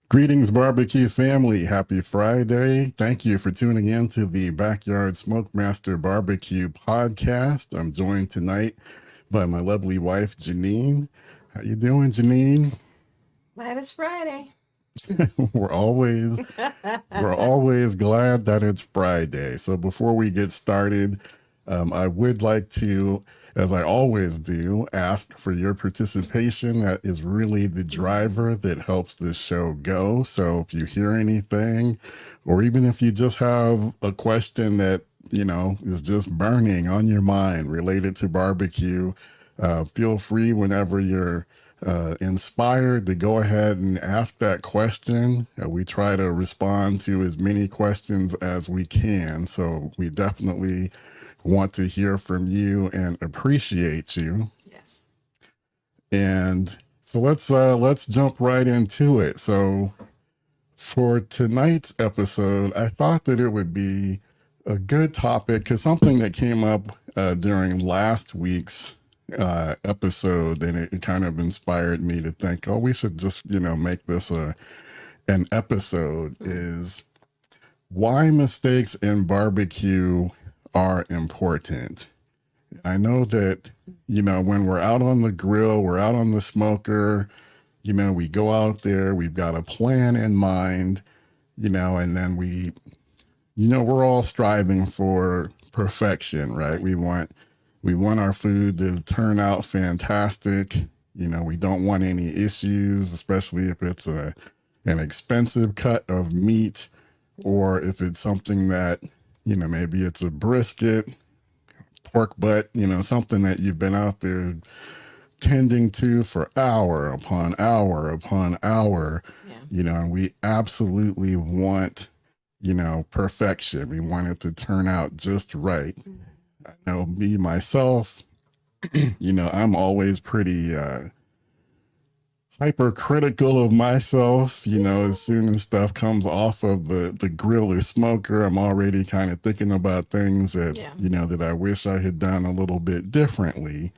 Greetings, barbecue family. Happy Friday. Thank you for tuning in to the Backyard SmokeMaster Barbecue podcast. I'm joined tonight by my lovely wife, Janine. How you doing, Janine? Glad it's Friday. We're always glad that it's Friday. So before we get started, I would like to, as I always do, ask for your participation. That is really the driver that helps this show go. So if you hear anything, or even if you just have a question that, you know, is just burning on your mind related to barbecue, feel free whenever you're inspired to go ahead and ask that question. We try to respond to as many questions as we can. So we definitely want to hear from you and appreciate you. Yes. And so let's jump right into it. So for tonight's episode, I thought that it would be a good topic because something that came up during last week's episode, and it kind of inspired me to think, oh, we should just, you know, make this an episode, is why mistakes in barbecue are important. I know that, you know, when we're out on the grill, we're out on the smoker, you know, we go out there, we've got a plan in mind, you know, and then we, you know, we're all striving for perfection, right? We want our food to turn out fantastic. You know, we don't want any issues, especially if it's an expensive cut of meat, or if it's something that, you know, maybe it's a brisket, pork butt, you know, something that you've been out there tending to for hour upon hour upon hour. Yeah. You know, and we absolutely want, you know, perfection. We want it to turn out just right. Mm-hmm. I know me, myself, you know, I'm always pretty hypercritical of myself. You know, as soon as stuff comes off of the grill or smoker, I'm already kind of thinking about things that, you know, that I wish I had done a little bit differently.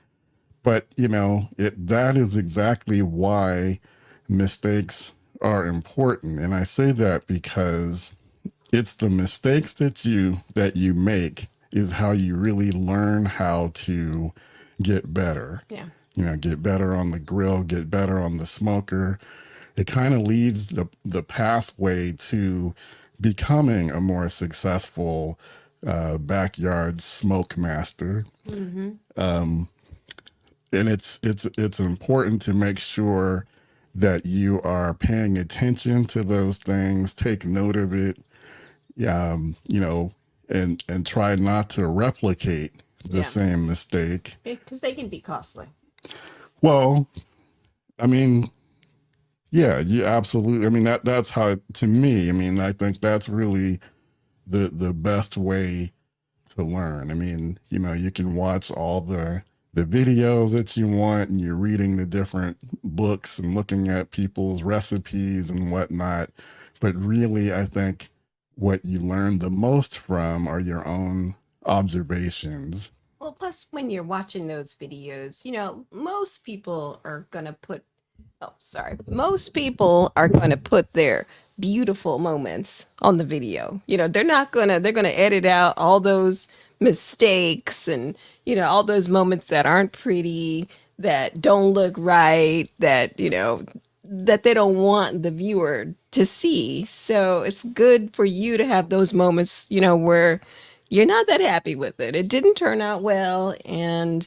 But, you know, that is exactly why mistakes are important. And I say that because it's the mistakes that you make is how you really learn how to get better. Yeah. You know, get better on the grill, get better on the smoker. It kind of leads the pathway to becoming a more successful backyard smoke master. Mm-hmm. And it's important to make sure that you are paying attention to those things, take note of it, you know, and try not to replicate the same mistake. Because they can be costly. Well, I mean, yeah, absolutely. I mean, that's how, to me, I mean, I think that's really the best way to learn. I mean, you know, you can watch all the the videos that you want, and you're reading the different books and looking at people's recipes and whatnot. But really, I think what you learn the most from are your own observations. Well, plus when you're watching those videos, most people are gonna put most people are gonna put their beautiful moments on the video. They're gonna edit out all those mistakes and all those moments that aren't pretty, that don't look right, that they don't want the viewer to see. So it's good for you to have those moments, where you're not that happy with it. It didn't turn out well. And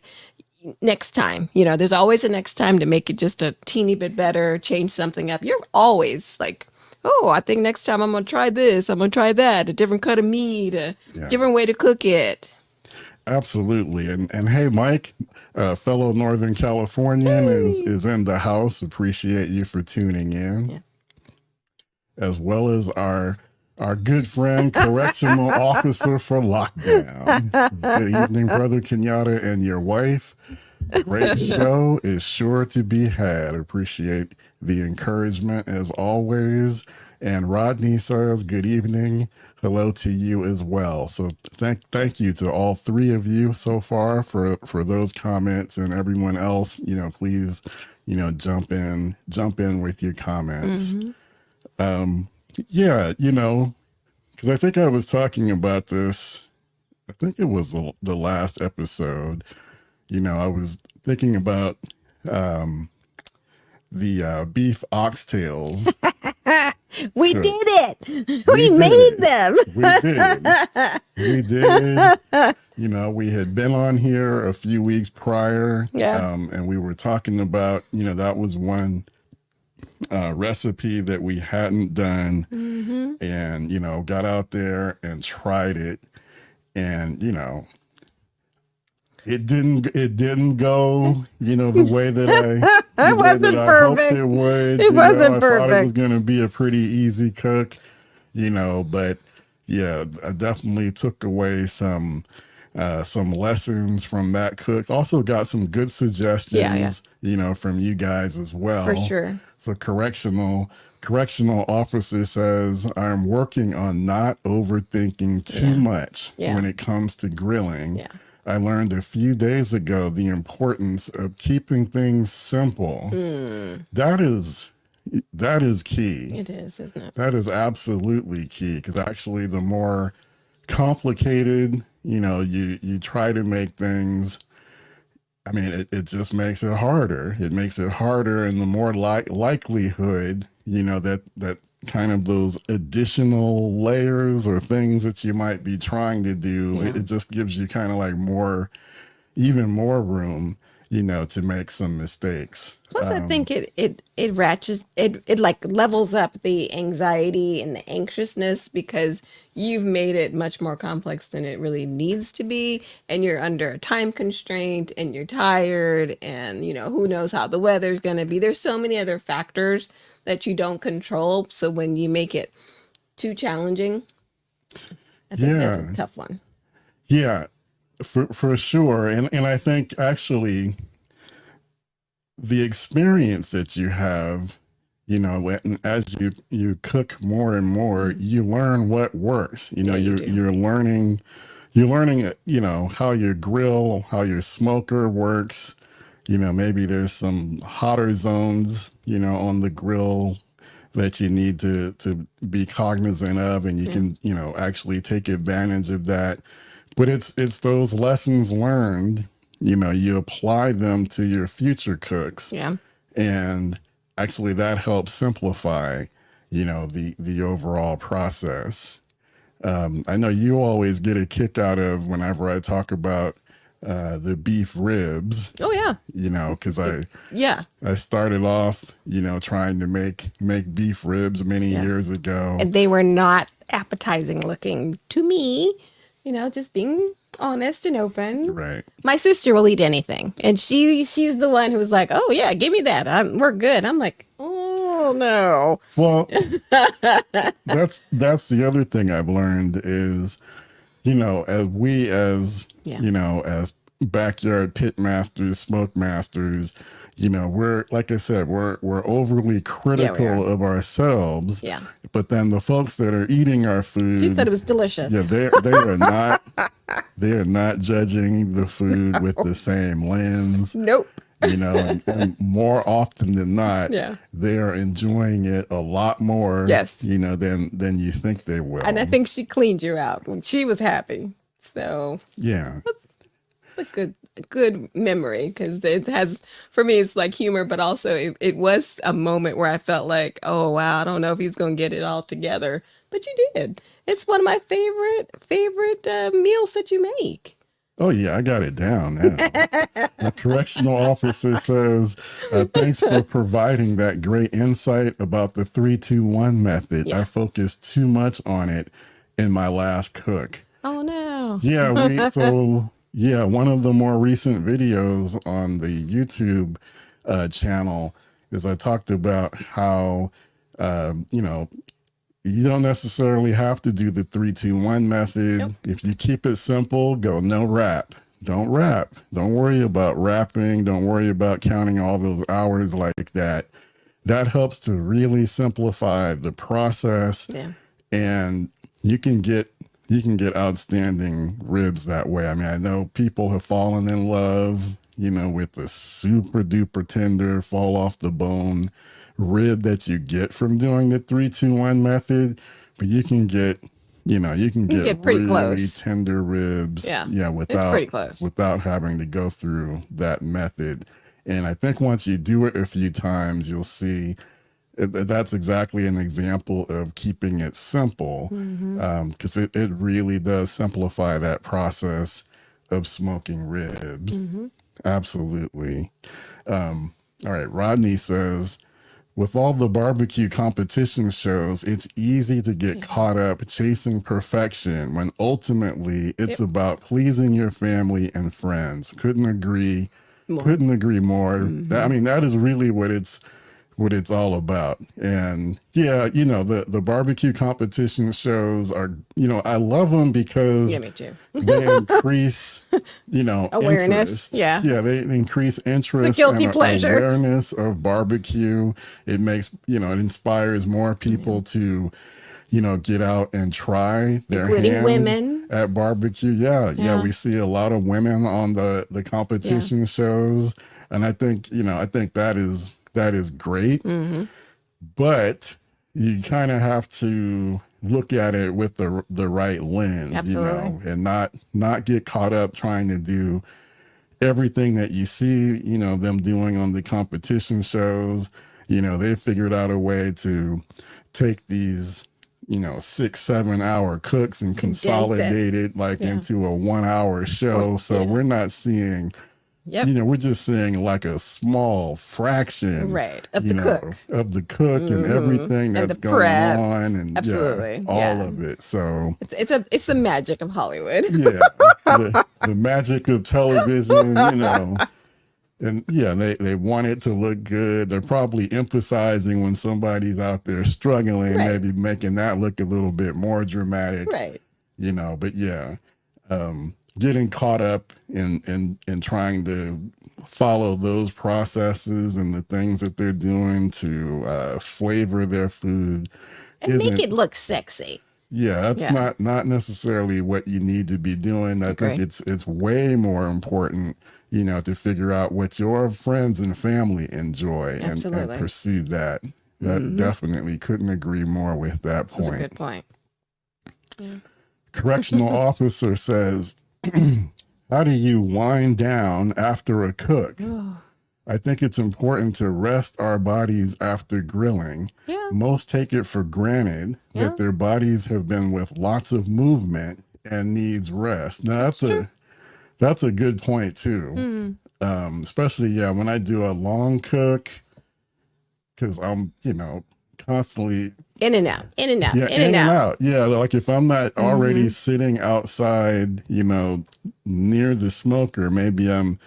next time, there's always a next time to make it just a teeny bit better, change something up. You're always like, oh, I think next time I'm going to try this, I'm going to try that, a different cut of meat, a different way to cook it. Absolutely. And hey, Mike, fellow Northern Californian, is in the house. Appreciate you for tuning in. Yeah. As well as our good friend, correctional officer for lockdown. Good evening, Brother Kenyatta and your wife. Great show is sure to be had. Appreciate the encouragement as always. And Rodney says, good evening. Hello to you as well. So thank you to all three of you so far for those comments, and everyone else, please, jump in with your comments. Mm-hmm. Yeah, because I think I was talking about this, I think it was the last episode. I was thinking about the beef oxtails. We did it. We made them. We did. We had been on here a few weeks prior. Yeah. And we were talking about, that was one recipe that we hadn't done. Mm-hmm. And, got out there and tried it. And, it didn't go, the way that I hoped it would. It wasn't I perfect. thought it was going to be a pretty easy cook, but yeah, I definitely took away some lessons from that cook. Also got some good suggestions, from you guys as well. For sure. So correctional officer says, I'm working on not overthinking too much when it comes to grilling. Yeah. I learned a few days ago the importance of keeping things simple. That is key. It is, isn't it? That is absolutely key, because actually the more complicated, you try to make things, I mean, it just makes it harder. It makes it harder, and the more likelihood, that kind of those additional layers or things that you might be trying to do, it just gives you kind of like even more room, to make some mistakes. Plus, I think it ratchets, it like levels up the anxiety and the anxiousness, because you've made it much more complex than it really needs to be, and you're under a time constraint, and you're tired, and who knows how the weather's going to be. There's so many other factors that you don't control. So when you make it too challenging, I think that's a tough one. Yeah, for sure. And I think actually the experience that you have, as you cook more and more, you learn what works. You're learning, how your grill, how your smoker works. Maybe there's some hotter zones, on the grill that you need to be cognizant of, and you can, actually take advantage of that. But it's those lessons learned, you apply them to your future cooks. Yeah. And actually that helps simplify, the overall process. I know you always get a kick out of whenever I talk about the beef ribs. Oh yeah. Because I started off, trying to make beef ribs many years ago. And they were not appetizing looking to me, just being honest and open. Right. My sister will eat anything, and she's the one who's like, oh yeah, give me that. We're good. I'm like, oh no. Well, that's the other thing I've learned is, as backyard pit masters, smoke masters, we're, like I said, we're overly critical of ourselves. Yeah. But then the folks that are eating our food, She said it was delicious. yeah, they are not judging the food with the same lens. Nope. And more often than not, Yeah. they are enjoying it a lot more, Yes. than you think they will. And I think she cleaned you out when she was happy. So yeah. it's a good memory, because it has, for me, it's like humor, but also it was a moment where I felt like, oh wow, I don't know if he's gonna get it all together, but you did. It's one of my favorite meals that you make. Oh yeah, I got it down now. The correctional officer says, thanks for providing that great insight about the 3-2-1 method. Yeah. I focused too much on it in my last cook. Oh no. Yeah, one of the more recent videos on the YouTube channel is I talked about how, you don't necessarily have to do the 3-2-1 method. Nope. If you keep it simple, go no wrap. Don't wrap. Don't worry about wrapping. Don't worry about counting all those hours like that. That helps to really simplify the process. Yeah. And you can get outstanding ribs that way. I mean, I know people have fallen in love, with the super duper tender, fall off the bone rib that you get from doing the 3-2-1 method, but you can get pretty really close. tender ribs. Yeah. Without, it's pretty close. without having to go through that method. And I think once you do it a few times, you'll see that's exactly an example of keeping it simple, because it really does simplify that process of smoking ribs. Absolutely. All right. Rodney says, with all the barbecue competition shows, it's easy to get caught up chasing perfection when ultimately it's about pleasing your family and friends. Couldn't agree more. That is really what it's all about. And yeah, the barbecue competition shows are, I love them because Yeah, me too. they increase, awareness. interest. Yeah. Yeah, they increase interest. It's a guilty and pleasure. Awareness of barbecue. It makes, it inspires more people to, get out and try their Including hand women. at barbecue. Yeah. We see a lot of women on the competition shows. And I think that is great. But you kind of have to look at it with the right lens, Absolutely. and not get caught up trying to do everything that you see, them doing on the competition shows. They figured out a way to take these, 6-7 hour cooks and consolidate it into a 1 hour show. So we're not seeing, we're just seeing like a small fraction, of the cook, and everything that's going prep. on, and Absolutely. all of it. So it's the magic of Hollywood. the magic of television, and they want it to look good. They're probably emphasizing when somebody's out there struggling, maybe making that look a little bit more dramatic, but getting caught up in trying to follow those processes and the things that they're doing to flavor their food and make it look sexy. Yeah, that's not necessarily what you need to be doing. I think it's way more important, to figure out what your friends and family enjoy and pursue that. That definitely couldn't agree more with that point. That's a good point. Yeah. Correctional officer says, how do you wind down after a cook? I think it's important to rest our bodies after grilling. Yeah. Most take it for granted that their bodies have been with lots of movement and needs rest. Now that's a good point too. Especially when I do a long cook, because I'm constantly in and out. Yeah, like if I'm not already sitting outside, near the smoker, maybe I'm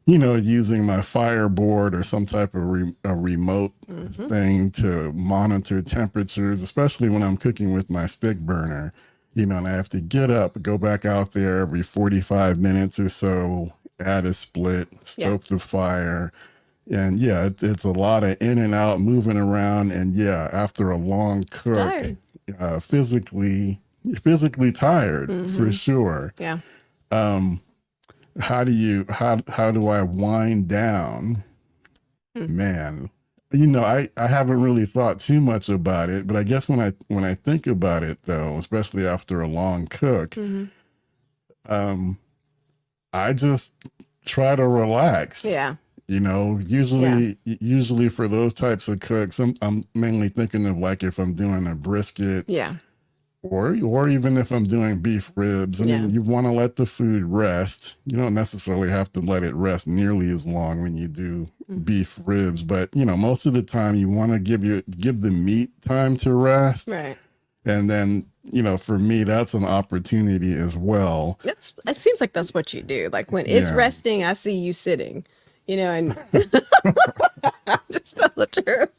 using my fireboard or some type of a remote thing to monitor temperatures, especially when I'm cooking with my stick burner, and I have to get up, go back out there every 45 minutes or so add a split, Yeah. stoke the fire. And yeah, it's a lot of in and out, moving around. And yeah, after a long cook, Tired. physically tired for sure. Yeah. How do I wind down? Man, I haven't really thought too much about it, but I guess when I think about it though, especially after a long cook, I just try to relax. Yeah. Usually for those types of cooks, I'm mainly thinking of like if I'm doing a brisket, Yeah. or even if I'm doing beef ribs. I mean, you want to let the food rest. You don't necessarily have to let it rest nearly as long when you do beef ribs, but most of the time you want to give the meat time to rest. Right. And then, for me, that's an opportunity as well. It seems like that's what you do. Like when it's resting, I see you sitting, and just tell the truth.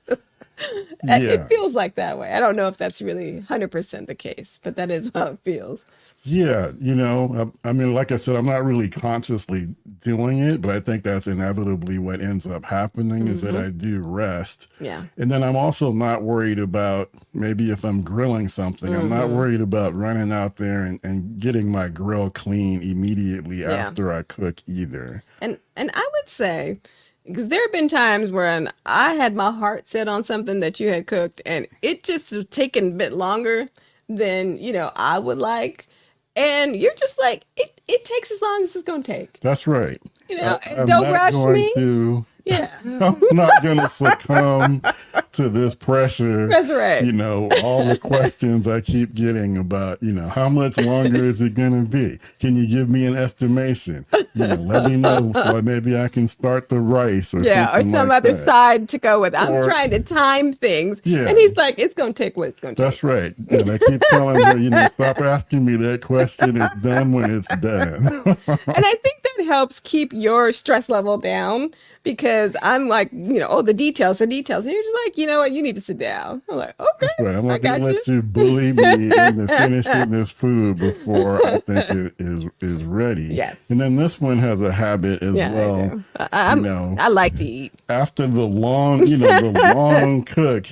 It feels like that way. I don't know if that's really 100% the case, but that is how it feels. Yeah, I mean, like I said, I'm not really consciously doing it, but I think that's inevitably what ends up happening is that I do rest. Yeah. And then I'm also not worried about maybe if I'm grilling something, I'm not worried about running out there and getting my grill clean immediately after I cook either. And I would say, because there have been times when I had my heart set on something that you had cooked and it just was taking a bit longer than, I would like. And you're just like, it takes as long as it's going to take. That's right. I'm don't not rush going me. Yeah. I'm not going to succumb to this pressure. That's right. All the questions I keep getting about, how much longer is it going to be? Can you give me an estimation? Let me know so maybe I can start the rice or something some like other that. side to go with. I'm trying to time things. Yeah. And he's like, it's going to take what it's going to take. That's right. And I keep telling her, stop asking me that question. It's done when it's done. And I think that helps keep your stress level down because I'm like, the details. And you're just like, you know what? You need to sit down. I'm like, okay. That's right. I'm not going to let you bully me into finishing this food before I think it is ready. Yes. And then this one has a habit as well. I like to eat. After the long cook,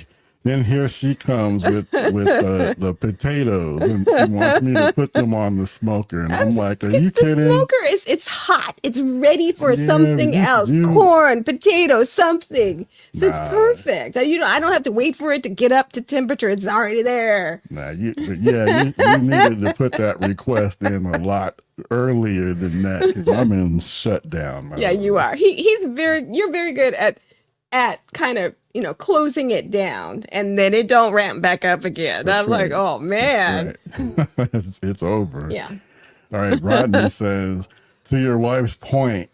then here she comes with the potatoes, and she wants me to put them on the smoker, and I'm like, "Are you kidding?" The smoker it's hot. It's ready for something else. Corn, potatoes, something. So it's perfect. I don't have to wait for it to get up to temperature. It's already there. You needed to put that request in a lot earlier than that because I'm in shutdown. You are. You're very good at kind of closing it down and then it don't ramp back up again. I'm like, oh man. Right. it's over. Yeah. All right. Rodney says, to your wife's point,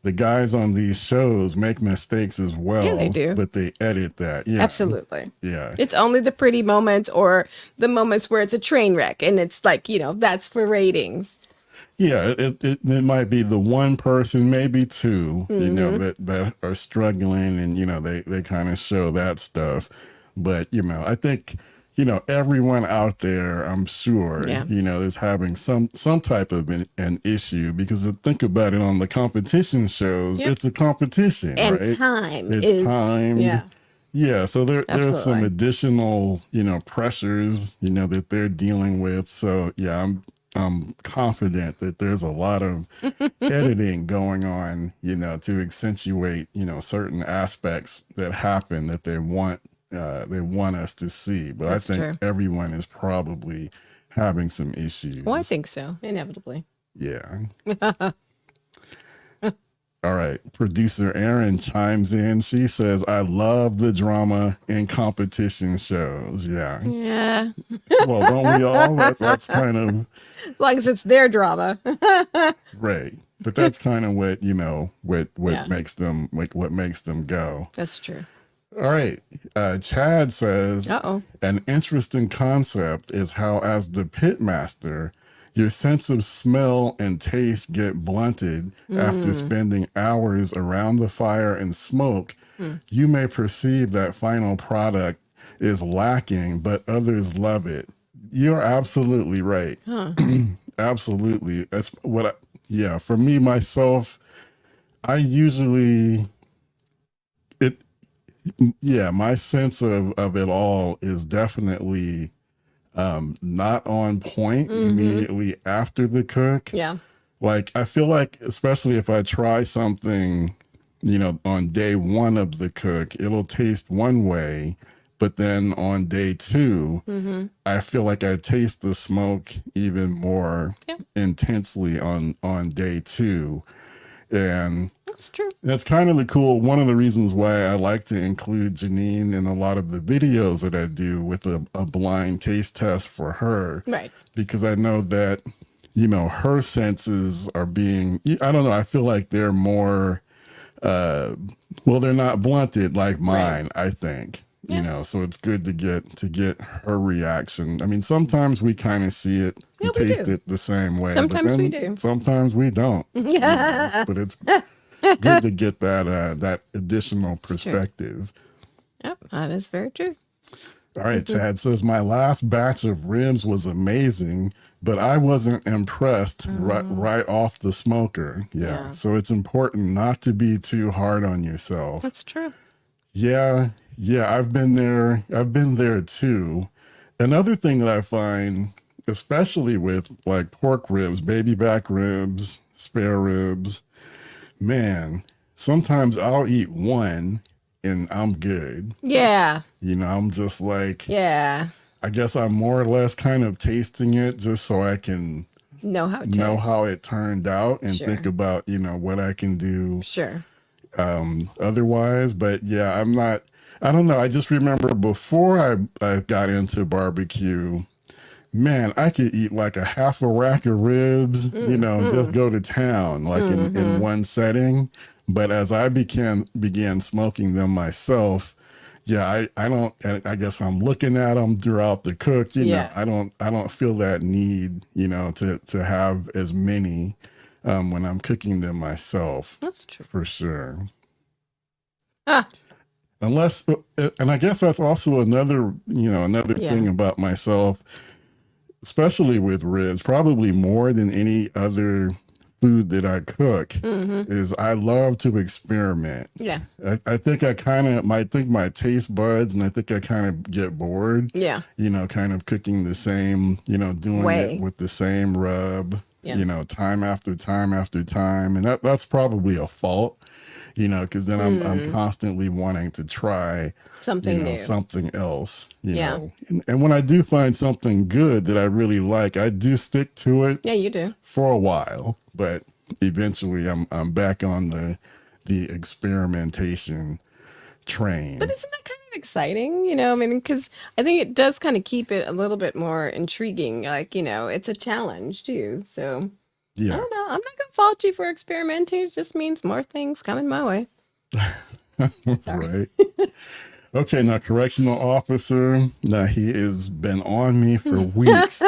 the guys on these shows make mistakes as well. Yeah, they do. But they edit that. Yeah. Absolutely. Yeah. It's only the pretty moments or the moments where it's a train wreck and it's like, that's for ratings. Yeah, it might be the one person, maybe two, that are struggling and, they kind of show that stuff. But, I think, everyone out there, I'm sure, is having some type of an issue because think about it on the competition shows, it's a competition, and right? Time it's is time. Yeah. Yeah, so there's some Absolutely. additional, pressures, that they're dealing with. So yeah, I'm confident that there's a lot of editing going on, to accentuate, certain aspects that happen that they want us to see. But That's I think true. everyone is probably having some issues. Well, I think so, inevitably. Yeah. All right. Producer Erin chimes in. She says, I love the drama in competition shows. Yeah. Yeah. Well, don't we all? That's kind of As long as it's their drama. right. But that's kind of what, what Yeah. makes them go. That's true. All right. Chad says, an interesting concept is how, as the pit master, your sense of smell and taste get blunted after spending hours around the fire and smoke. You may perceive that final product is lacking, but others love it. You're absolutely right. Absolutely. That's what yeah, for me myself, I usually it yeah, my sense of it all is definitely not on point immediately after the cook. Yeah. Like I feel like especially if I try something, on day one of the cook, it'll taste one way, but then on day two, I feel like I taste the smoke even more Yeah. intensely on day two. And That's true. that's kind of one of the reasons why I like to include Janine in a lot of the videos that I do with a blind taste test for her. Right. Because I know that, her senses are being, I don't know, I feel like they're more, they're not blunted like mine, I think. Yeah. So it's good to get her reaction. I mean, sometimes we kind of see it Yeah, and we taste do. it the same way. Sometimes but we then do. Sometimes we don't. Yeah. But it's good to get that additional perspective. Yep, that is very true. All right, Chad says my last batch of ribs was amazing, but I wasn't impressed right off the smoker. Yeah. So it's important not to be too hard on yourself. That's true. Yeah, I've been there. I've been there too. Another thing that I find, especially with like pork ribs, baby back ribs, spare ribs, man, sometimes I'll eat one and I'm good. Yeah. I'm just like, Yeah. I guess I'm more or less kind of tasting it just so I can Know how to. know how it turned out and Sure. think about, what I can do Sure. otherwise. But yeah, I don't know. I just remember before I got into barbecue, man, I could eat like a half a rack of ribs, just go to town like in one setting. But as I began smoking them myself, yeah, I guess I'm looking at them throughout the cook, I don't feel that need, to have as many when I'm cooking them myself. That's true. For sure. Ah. Unless, and I guess that's also another thing about myself, especially with ribs, probably more than any other food that I cook, is I love to experiment. Yeah. I think might think my taste buds, and I think I kind of get bored. Yeah. Kind of cooking the same, doing it with the same rub, time after time after time. And that's probably a fault, because then I'm constantly wanting to try something new, something else, know. And when I do find something good that I really like, I do stick to it. Yeah, you do. For a while, but eventually I'm back on the experimentation train. But isn't that kind of exciting? I mean, because I think it does kind of keep it a little bit more intriguing. Like, it's a challenge too. So yeah, I don't know. I'm not gonna fault you for experimenting. It just means more things coming my way. Right. Okay, now correctional officer. Now he has been on me for weeks,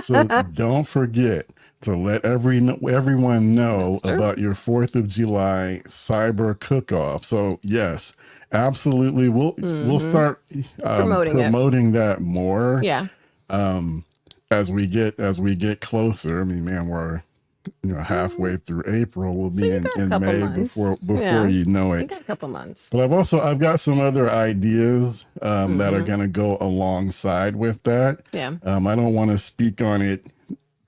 so don't forget to let everyone know about your 4th of July cyber cook-off. So yes, absolutely, we'll start promoting that more. Yeah. As we get closer. I mean, man, we're halfway through April. We'll be in May months. before you know it. We got a couple months. But I've got some other ideas that are going to go alongside with that. Yeah. I don't want to speak on it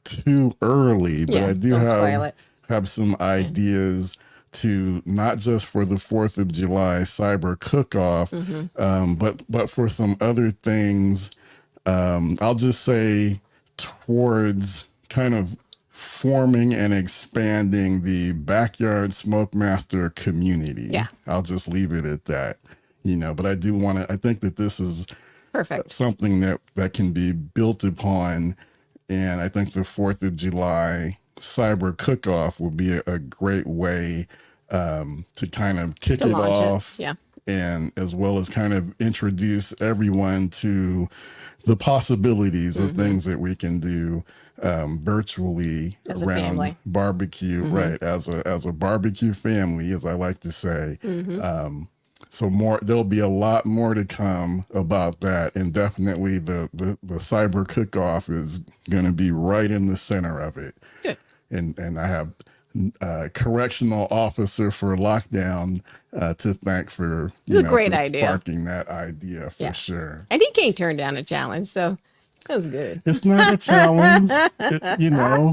too early, but I do have some ideas to not just for the 4th of July cyber cook-off, but for some other things. I'll just say towards kind of forming and expanding the backyard SmokeMaster community. Yeah. I'll just leave it at that, but I think that this is perfect, something that can be built upon. And I think the 4th of July cyber cook-off will be a great way to kind of kick it off. Yeah. And as well as kind of introduce everyone to the possibilities of things that we can do virtually as around barbecue, right? As a barbecue family, as I like to say. So there'll be a lot more to come about that, and definitely the cyber cook-off is going to be right in the center of it. Good. And I have correctional officer for lockdown to thank for, It's a great for idea. sparking that idea for sure. And he can't turn down a challenge, so that was good. It's not a challenge.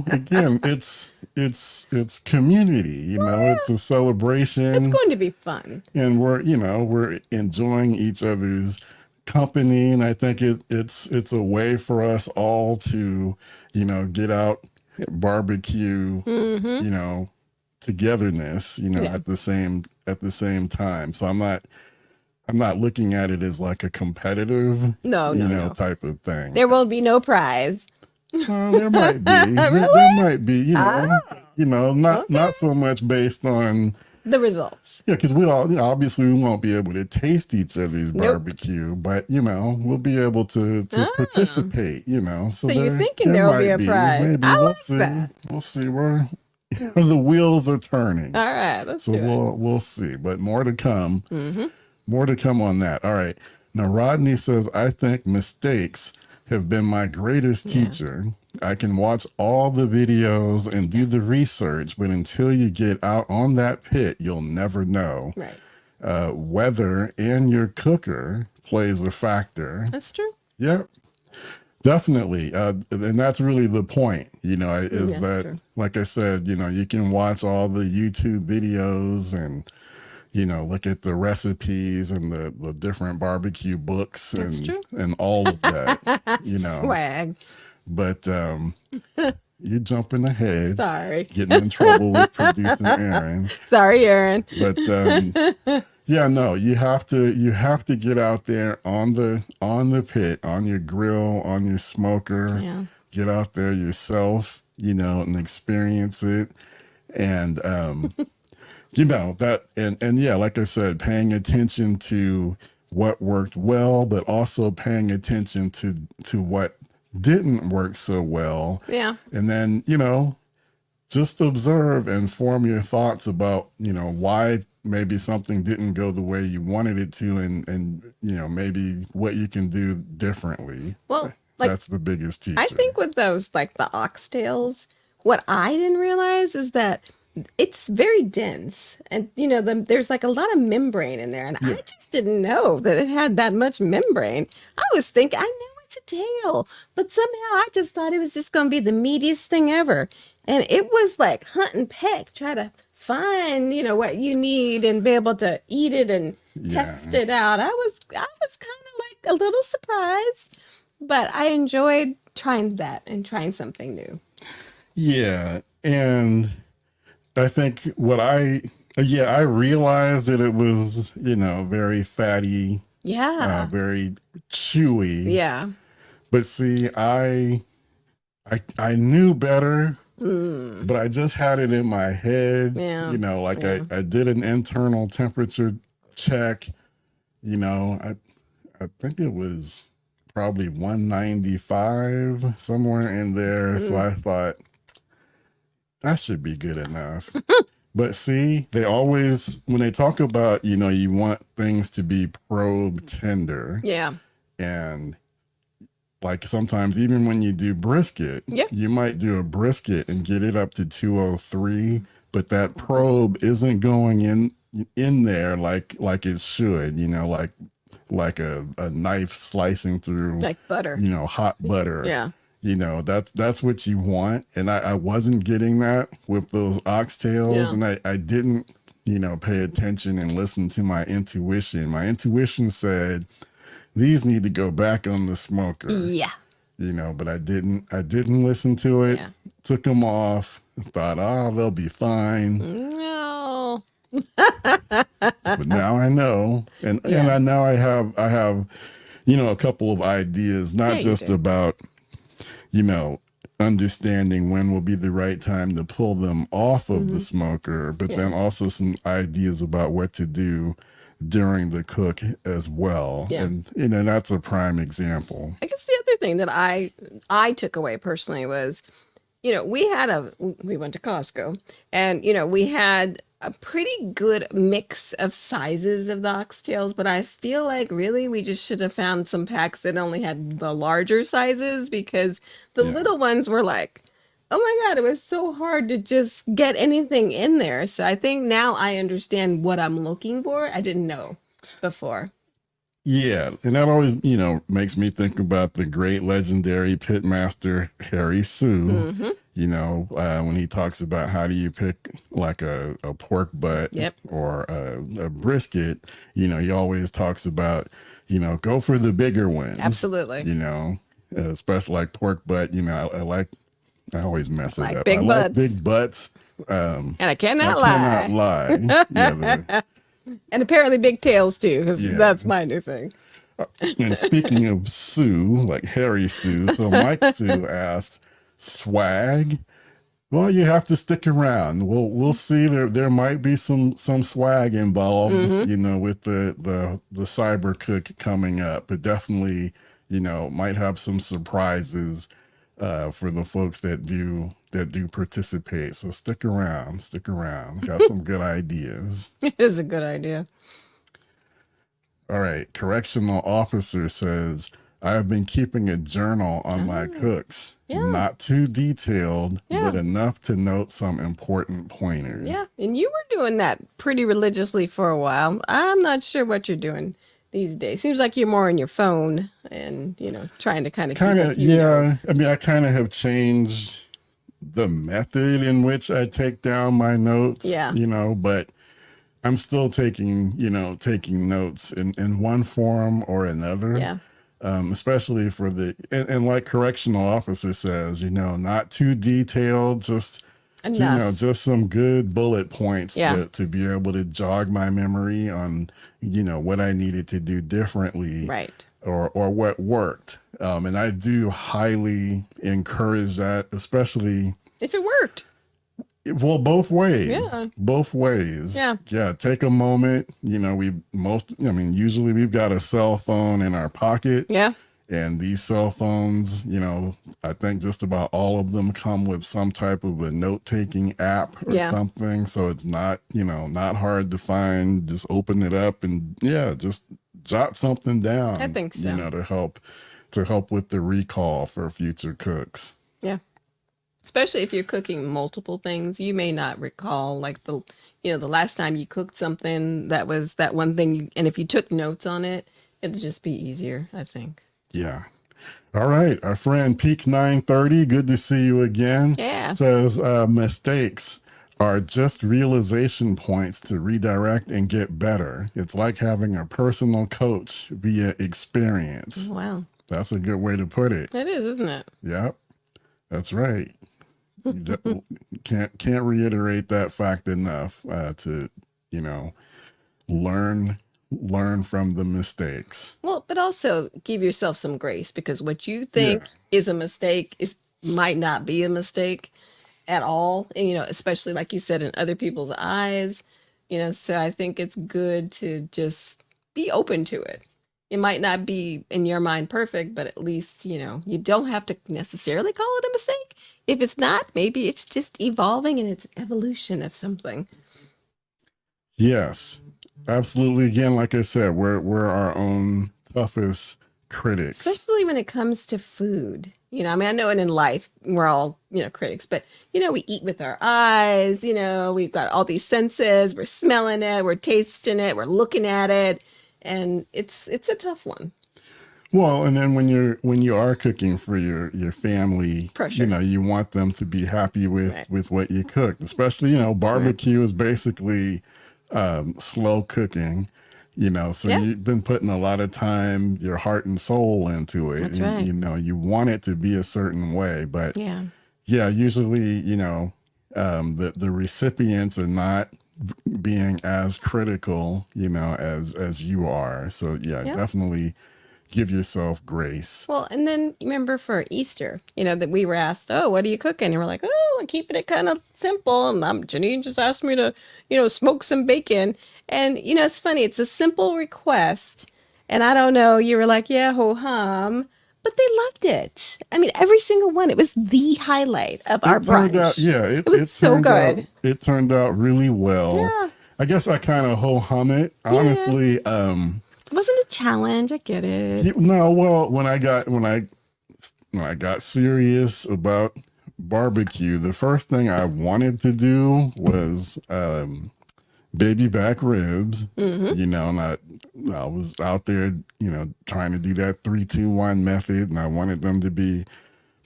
Again, it's community, it's a celebration. It's going to be fun. And we're enjoying each other's company. And I think it's a way for us all to, get out, barbecue, togetherness, at the same time. So I'm not looking at it as like a competitive, no. type of thing. There will be no prize. There might be. Really? There might be, not Okay. not so much based on The results. yeah, because we all obviously we won't be able to taste each other's Nope. barbecue, but we'll be able to participate. So you're thinking there will be a prize. Maybe I we'll like see. that. We'll see where the wheels are turning. All right, let's So do it. we'll see, but more to come. Mm-hmm. More to come on that. All right. Now Rodney says, I think mistakes have been my greatest teacher. I can watch all the videos and do the research, but until you get out on that pit, you'll never know. Right. Weather and your cooker plays a factor. That's true. Yep. Definitely. And that's really the point, is That's that, true. like I said, you can watch all the YouTube videos and, look at the recipes and the different barbecue books That's true. and all of that, Swag. but you jumping ahead, Sorry. getting in trouble with producer Aaron. Sorry, Aaron. But yeah, no, you have to get out there on the pit, on your grill, on your smoker. Yeah. Get out there yourself, and experience it. And that and yeah, like I said, paying attention to what worked well, but also paying attention to what didn't work so well. Yeah. And then, just observe and form your thoughts about, why maybe something didn't go the way you wanted it to and maybe what you can do differently. Well, That's the biggest teacher. I think with those, like the oxtails, what I didn't realize is that it's very dense, and there's like a lot of membrane in there, and I just didn't know that it had that much membrane. I was thinking, I know it's a tail, but somehow I just thought it was just going to be the meatiest thing ever, and it was like hunt and peck, try to find what you need and be able to eat it and test it out. I was kind of like a little surprised, but I enjoyed trying that and trying something new. Yeah, and I think I realized that it was, very fatty, Yeah. very chewy. Yeah. But see, I knew better, Mm. but I just had it in my head. Yeah. I did an internal temperature check. I think it was probably 195, somewhere in there. So I thought, that should be good enough. But see, they always, when they talk about, you want things to be probe tender. Yeah. And like sometimes even when you do brisket, you might do a brisket and get it up to 203, but that probe isn't going in there like it should, like a knife slicing through Like butter. Hot butter. Yeah. That's what you want. And I wasn't getting that with those oxtails. Yeah. And I didn't, pay attention and listen to my intuition. My intuition said, these need to go back on the smoker. Yeah. But I didn't listen to it. Yeah. Took them off. Thought, they'll be fine. No. But now I know. And now I have, a couple of ideas, not you just do. about, understanding when will be the right time to pull them off of the smoker, but then also some ideas about what to do during the cook as well. Yeah. And, that's a prime example. I guess the other thing that I took away personally was, we went to Costco, and, we had a pretty good mix of sizes of the oxtails, but I feel like really we just should have found some packs that only had the larger sizes, because the little ones were like oh my God, it was so hard to just get anything in there. So I think now I understand what I'm looking for. I didn't know before. Yeah, and that always, makes me think about the great legendary pitmaster Harry Sue. Mm-hmm. When he talks about how do you pick like a pork butt Yep. or a brisket, he always talks about, go for the bigger ones. Absolutely. Especially like pork butt. I always mess it Like up. big I like butts. big butts. And I cannot Cannot lie. lie. Yeah, And apparently big tails too, because Yeah. that's my new thing. And speaking of Sue, like Harry Sue, so Mike Sue asks, swag? Well, you have to stick around. We'll see. There might be some swag involved, with the cyber cook coming up, but definitely, might have some surprises for the folks that do participate. So stick around. Got some good ideas. It is a good idea. All right. Correctional officer says, I have been keeping a journal on my cooks. Yeah. Not too detailed, Yeah. but enough to note some important pointers. Yeah. And you were doing that pretty religiously for a while. I'm not sure what you're doing these days. Seems like you're more on your phone and, trying to kind of keep a few notes. I mean, I kind of have changed the method in which I take down my notes, Yeah. But I'm still taking notes in one form or another. Yeah. Especially for and like correctional officer says, not too detailed, just, Enough. just some good bullet points Yeah. to be able to jog my memory on, what I needed to do differently. Right. Or what worked. And I do highly encourage that, especially If it worked. well, both ways. Yeah. Both ways. Yeah. Yeah. Take a moment. Usually we've got a cell phone in our pocket. Yeah. And these cell phones, I think just about all of them come with some type of a note-taking app or something. So it's not, not hard to find. Just open it up and just jot something down. I think so. To help with the recall for future cooks. Yeah. Especially if you're cooking multiple things, you may not recall like the last time you cooked something that was that one thing. And if you took notes on it, it'll just be easier, I think. Yeah. All right. Our friend Peak 930, good to see you again. Yeah. Says mistakes are just realization points to redirect and get better. It's like having a personal coach via experience. Wow. That's a good way to put it. It is, isn't it? Yep. That's right. You can't reiterate that fact enough to, learn from the mistakes. Well, but also give yourself some grace because what you think is a mistake might not be a mistake at all. And, especially like you said, in other people's eyes, so I think it's good to just be open to it. It might not be in your mind perfect, but at least, you don't have to necessarily call it a mistake. If it's not, maybe it's just evolving and it's evolution of something. Yes, absolutely. Again, like I said, we're our own toughest critics. Especially when it comes to food. I know it in life, we're all, critics, but, we eat with our eyes, we've got all these senses, we're smelling it, we're tasting it, we're looking at it. And it's a tough one. Well, and then when you are cooking for your family, Pressure. You want them to be happy with what you cooked. Especially, barbecue is basically slow cooking. So you've been putting a lot of time, your heart and soul into it. That's right. You want it to be a certain way, but usually, the recipients are not being as critical, as you are. So definitely give yourself grace. Well, and then remember for Easter, that we were asked, oh, what are you cooking? And we're like, oh, I'm keeping it kind of simple. And Janine just asked me to, smoke some bacon. And, it's funny. It's a simple request. And I don't know, you were like, yeah, ho hum. But they loved it. I mean, every single one. It was the highlight of our brunch. It was so good. It turned out really well. Yeah. I guess I kind of ho hum it. Honestly, It wasn't a challenge. I get it. no, well, when I got serious about barbecue, the first thing I wanted to do was baby back ribs, Mm-hmm. and I was out there, trying to do that 3-2-1 method, and I wanted them to be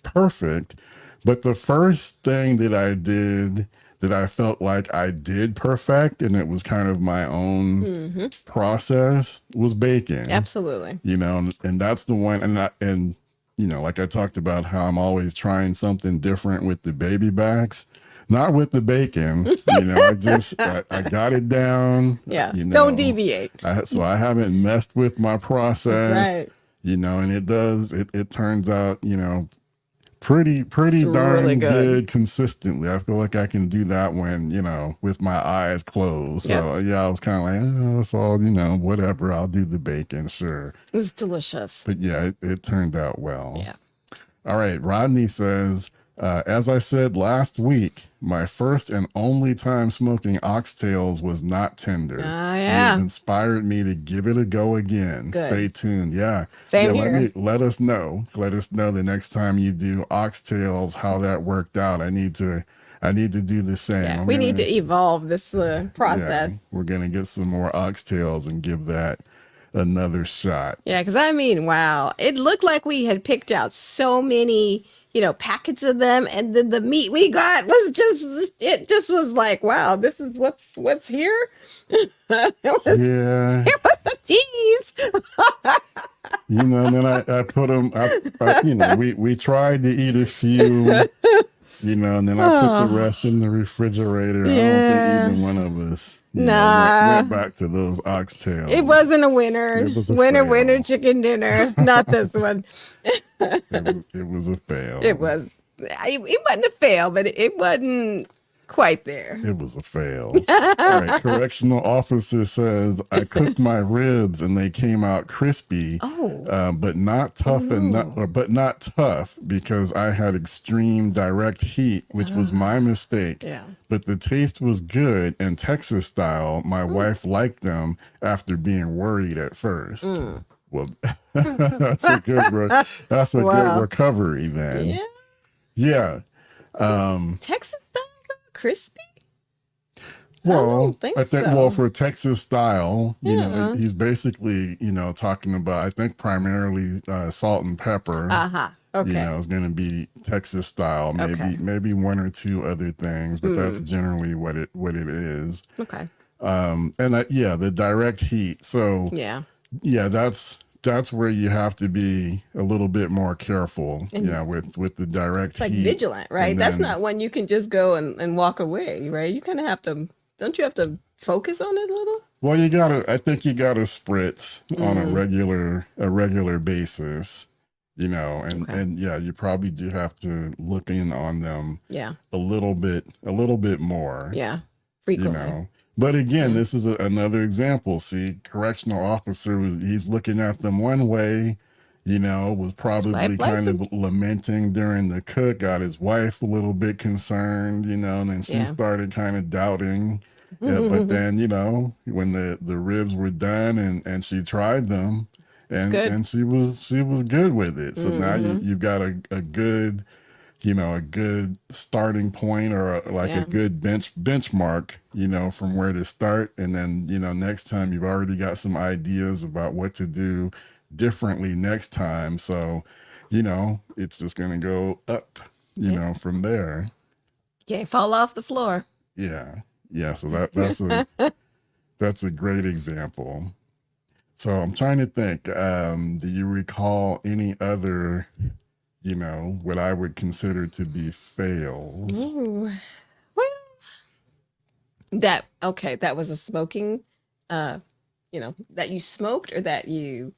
perfect. But the first thing that I did that I felt like I did perfect, and it was kind of my own Mm-hmm. process, was bacon. Absolutely. And that's the one, and like I talked about how I'm always trying something different with the baby backs, not with the bacon. I got it down. Yeah. Don't deviate. So I haven't messed with my That's process, right. and it turns out, pretty It's really darn good. good consistently. I feel like I can do that when, with my eyes closed. Yep. So yeah, I was kind of like, oh, it's all, whatever. I'll do the bacon, sure. It was delicious. But yeah, it turned out well. Yeah. All right. Rodney says, as I said last week, my first and only time smoking oxtails was not tender. Yeah. You've inspired me to give it a go again. Good. Stay tuned. Yeah. Same here. Let us know. Let us know the next time you do oxtails how that worked out. I need to do the same. Yeah. We need to evolve this process. Yeah, we're gonna get some more oxtails and give that another shot. Yeah, because I mean, wow, it looked like we had picked out so many, packets of them, and then the meat we got was just was like, wow, this is what's here. it was, Yeah. it was a tease. And then I put them, we tried to eat a few, and then I put the rest in the refrigerator. Yeah. I don't think either one of us went back to those oxtails. It wasn't a winner. It was a winner, fail. winner, chicken dinner. Not this one. It was a fail. It was. It wasn't a fail, but it wasn't quite there. It was a fail. All right. Correctional officer says, I cooked my ribs and they came out crispy, but not tough but not tough because I had extreme direct heat, which was my mistake. Yeah. But the taste was good and Texas style. My wife liked them after being worried at first. Well, that's a good good recovery then. Yeah. Yeah. Texas style crispy? Well, I think so. well, for Texas style, Yeah. he's basically, talking about, I think primarily salt and pepper. Okay. It's going to be Texas style, maybe one or two other things, but that's generally what it is. Okay. The direct heat. So yeah, that's where you have to be a little bit more careful. With the direct heat. Like vigilant, right? That's not when you can just go and walk away, right? You kind of have to, don't you have to focus on it a little? Well, I think you gotta spritz on a regular basis, and you probably do have to look in on them a little bit more. Yeah. Frequently. But again, this is another example. See, correctional officer, he's looking at them one way, was probably kind of lamenting during the cook, got his wife a little bit concerned, and then she started kind of doubting. But then, when the ribs were done and she tried them and she was good with it. So now you've got a good, a good starting point or a good benchmark, from where to start. And then, next time you've already got some ideas about what to do differently next time. So, it's just going to go up, from there. Can't fall off the floor. Yeah. Yeah. So that's a great example. So I'm trying to think, do you recall any other, what I would consider to be fails? Ooh. Well, that was a smoking, that you smoked or that you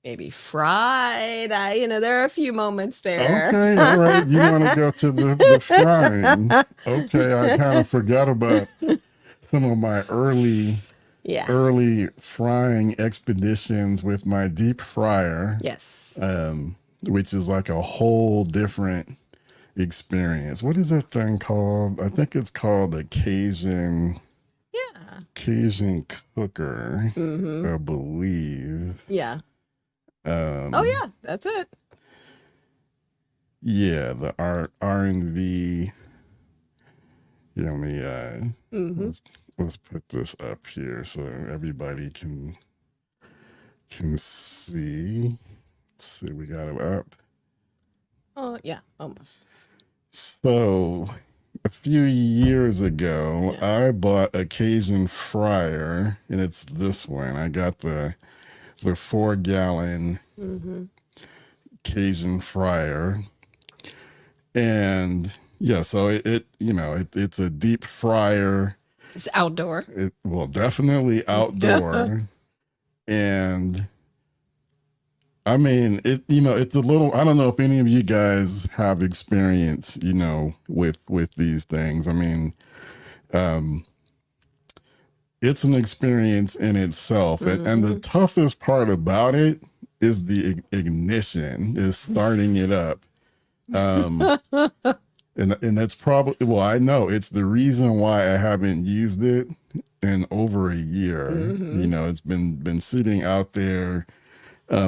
maybe fried. There are a few moments there. Okay, all right. You want to go to the frying. Okay, I kind of forgot about some of my early frying expeditions with my deep fryer. Yes. Which is like a whole different experience. What is that thing called? I think it's called a Cajun cooker, I believe. Yeah. Um, Oh yeah, that's it. Yeah, the R&V. Yeah, let me let's put this up here so everybody can see. Let's see, we got it up. Oh, yeah, almost. So a few years ago, I bought a Cajun fryer, and it's this one. I got the 4-gallon Cajun fryer, and yeah, so it's a deep fryer. It's outdoor. It well, definitely outdoor, and I mean, it's a little, I don't know if any of you guys have experience, with these things. I mean, it's an experience in itself. And the toughest part about it is the ignition, is starting it up. And that's probably, well, I know it's the reason why I haven't used it in over a year. It's been sitting out there.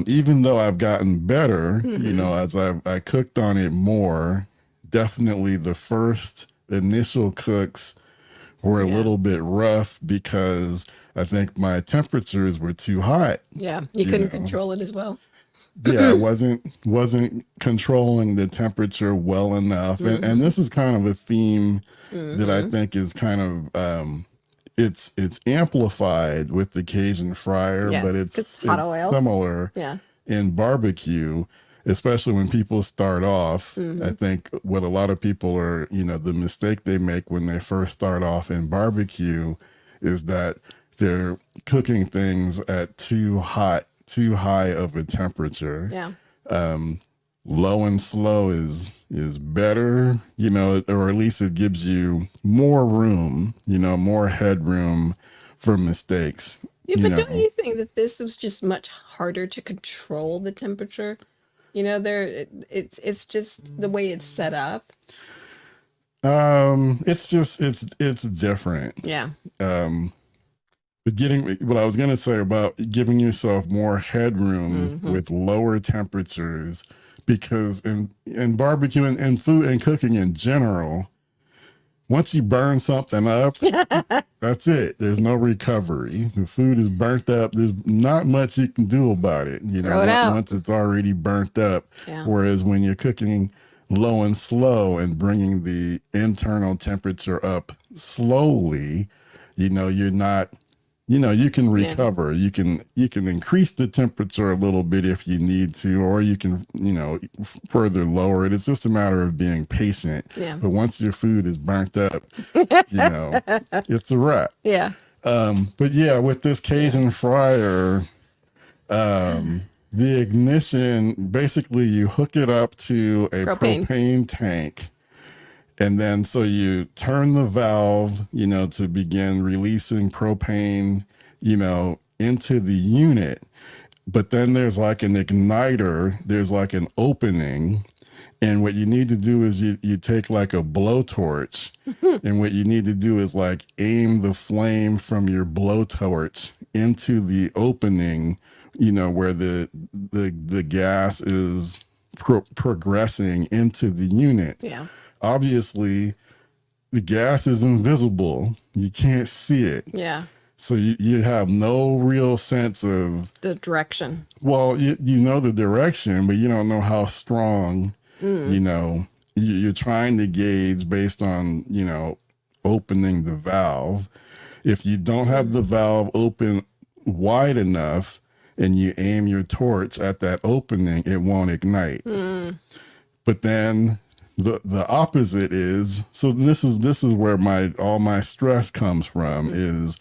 Even though I've gotten better, as I cooked on it more, definitely the first initial cooks were a little bit rough because I think my temperatures were too hot. Yeah, you couldn't control it as well. Yeah, I wasn't controlling the temperature well enough. And this is kind of a theme that I think is kind of it's amplified with the Cajun fryer, but it's hot oil. Similar in barbecue, especially when people start off. I think what a lot of people are, the mistake they make when they first start off in barbecue is that they're cooking things at too high of a temperature. Low and slow is better, or at least it gives you more room, more headroom for mistakes. Yeah, but don't you think that this was just much harder to control the temperature? It's just the way it's set up. It's different. Yeah. But what I was going to say about giving yourself more headroom with lower temperatures, because in barbecue and food and cooking in general, once you burn something up, that's it. There's no recovery. The food is burnt up. There's not much you can do about it. Throw it out. Once it's already burnt up. Whereas when you're cooking low and slow and bringing the internal temperature up slowly, you're not. You can recover. You can increase the temperature a little bit if you need to, or you can, further lower it. It's just a matter of being patient. But once your food is burnt up, it's a wrap. But yeah, with this Cajun fryer, the ignition, basically you hook it up to a propane tank. And then so you turn the valve, to begin releasing propane, into the unit. But then there's like an igniter, there's like an opening. And what you need to do is you take like a blowtorch. And what you need to do is like aim the flame from your blowtorch into the opening, where the gas is progressing into the unit. Obviously, the gas is invisible. You can't see it. So you have no real sense of the direction. Well, you know the direction, but you don't know how strong, you're trying to gauge based on, opening the valve. If you don't have the valve open wide enough and you aim your torch at that opening, it won't ignite. But then the opposite is, so this is where all my stress comes from is,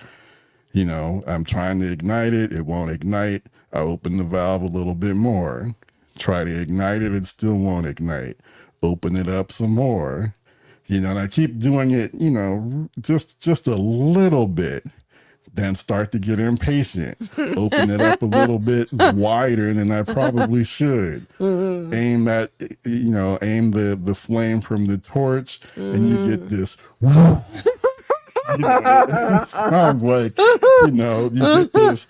I'm trying to ignite it. It won't ignite. I open the valve a little bit more, try to ignite it. It still won't ignite. Open it up some more, and I keep doing it, just a little bit, then start to get impatient, open it up a little bit wider than I probably should. Aim that, aim the flame from the torch, and you get this, it sounds like, you get this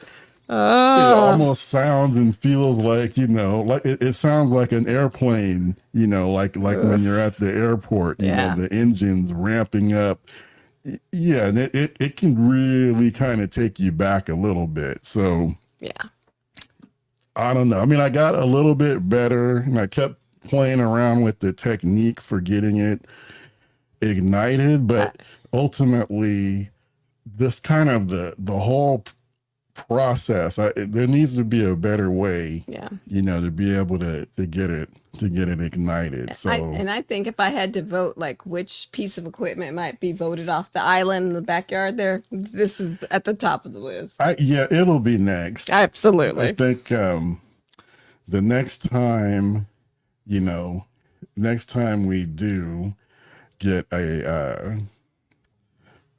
it Oh, almost sounds and feels like, like it sounds like an airplane, like when you're at the airport, yeah, the engine's ramping up. Yeah, and it can really kind of take you back a little bit. So yeah. I don't know. I mean, I got a little bit better and I kept playing around with the technique for getting it ignited, Uh, but ultimately this kind of the whole process, there needs to be a better way, yeah. to be able to get it ignited. So And I think if I had to vote, like which piece of equipment might be voted off the island in the backyard there, this is at the top of the list. yeah, it'll be next. I Absolutely. think the next time we do get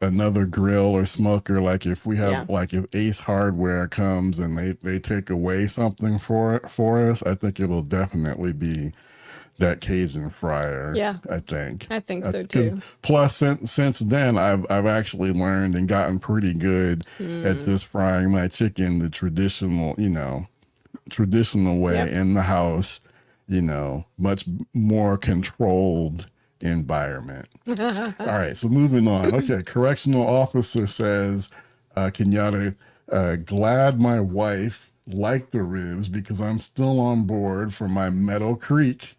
another grill or smoker, like if we have Yeah. like if Ace Hardware comes and they take away something for us, I think it'll definitely be that Cajun fryer. Yeah. I think I think so 'cause too. plus since then I've actually learned and gotten pretty good at just frying my chicken the traditional way Yep. in the house, much more controlled environment. All right, so moving on. Okay, correctional officer says, Kenyatta, glad my wife liked the ribs because I'm still on board for my Meadow Creek.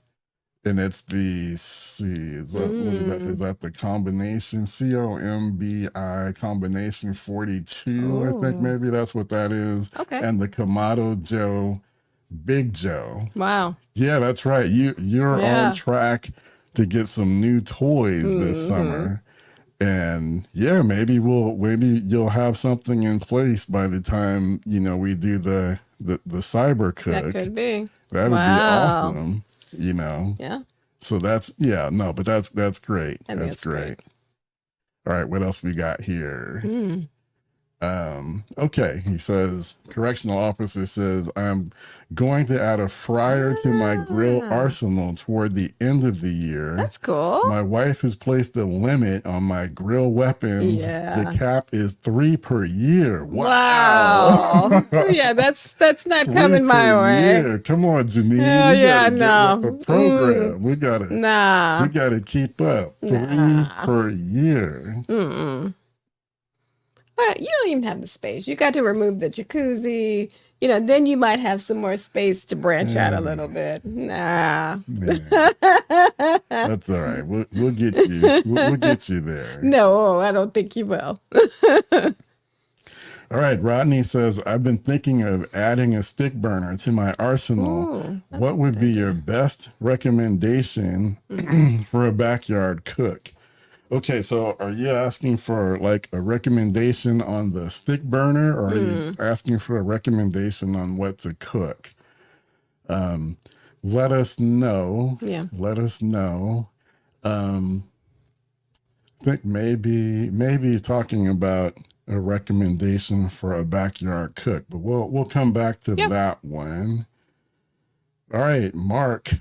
And it's what is that? Is that the combination? COMBI combination 42, I think Oh, maybe that's what that is. okay. And the Kamado Joe, Big Joe. Wow. Yeah, that's right. You're Yeah. on track to get some new toys this summer. And yeah, maybe you'll have something in place by the time, we do the cyber cook. That could be. That would Wow. be awesome, Yeah. So that's that's great. I think That's that's great. great. All right, what else we got here? Mm. Okay, he says, correctional officer says, I'm going to add a fryer to my grill Ah. arsenal toward the end of the year. That's cool. My wife has placed a limit on my grill weapons. Yeah. The cap is 3 per year. Wow. Wow. Yeah, that's not 3 coming my per way. year. Come on, Janine. Hell We yeah, gotta no. get with the program. Nah. We gotta keep up. 3 Nah. per year. Mm-mm. But you don't even have the space. You got to remove the jacuzzi. Then you might have some more space to branch out a little bit. Nah. Yeah. That's all right. We'll get you. We'll get you there. No, I don't think you will. All right. Rodney says, I've been thinking of adding a stick burner to my arsenal. Ooh, What would be your best recommendation for a backyard cook? Okay, so are you asking for like a recommendation on the stick burner, or are you asking for a recommendation on what to cook? Let us know. Yeah. Let us know. I think maybe talking about a recommendation for a backyard cook, but we'll come back to Yep. that one. All right, Mark.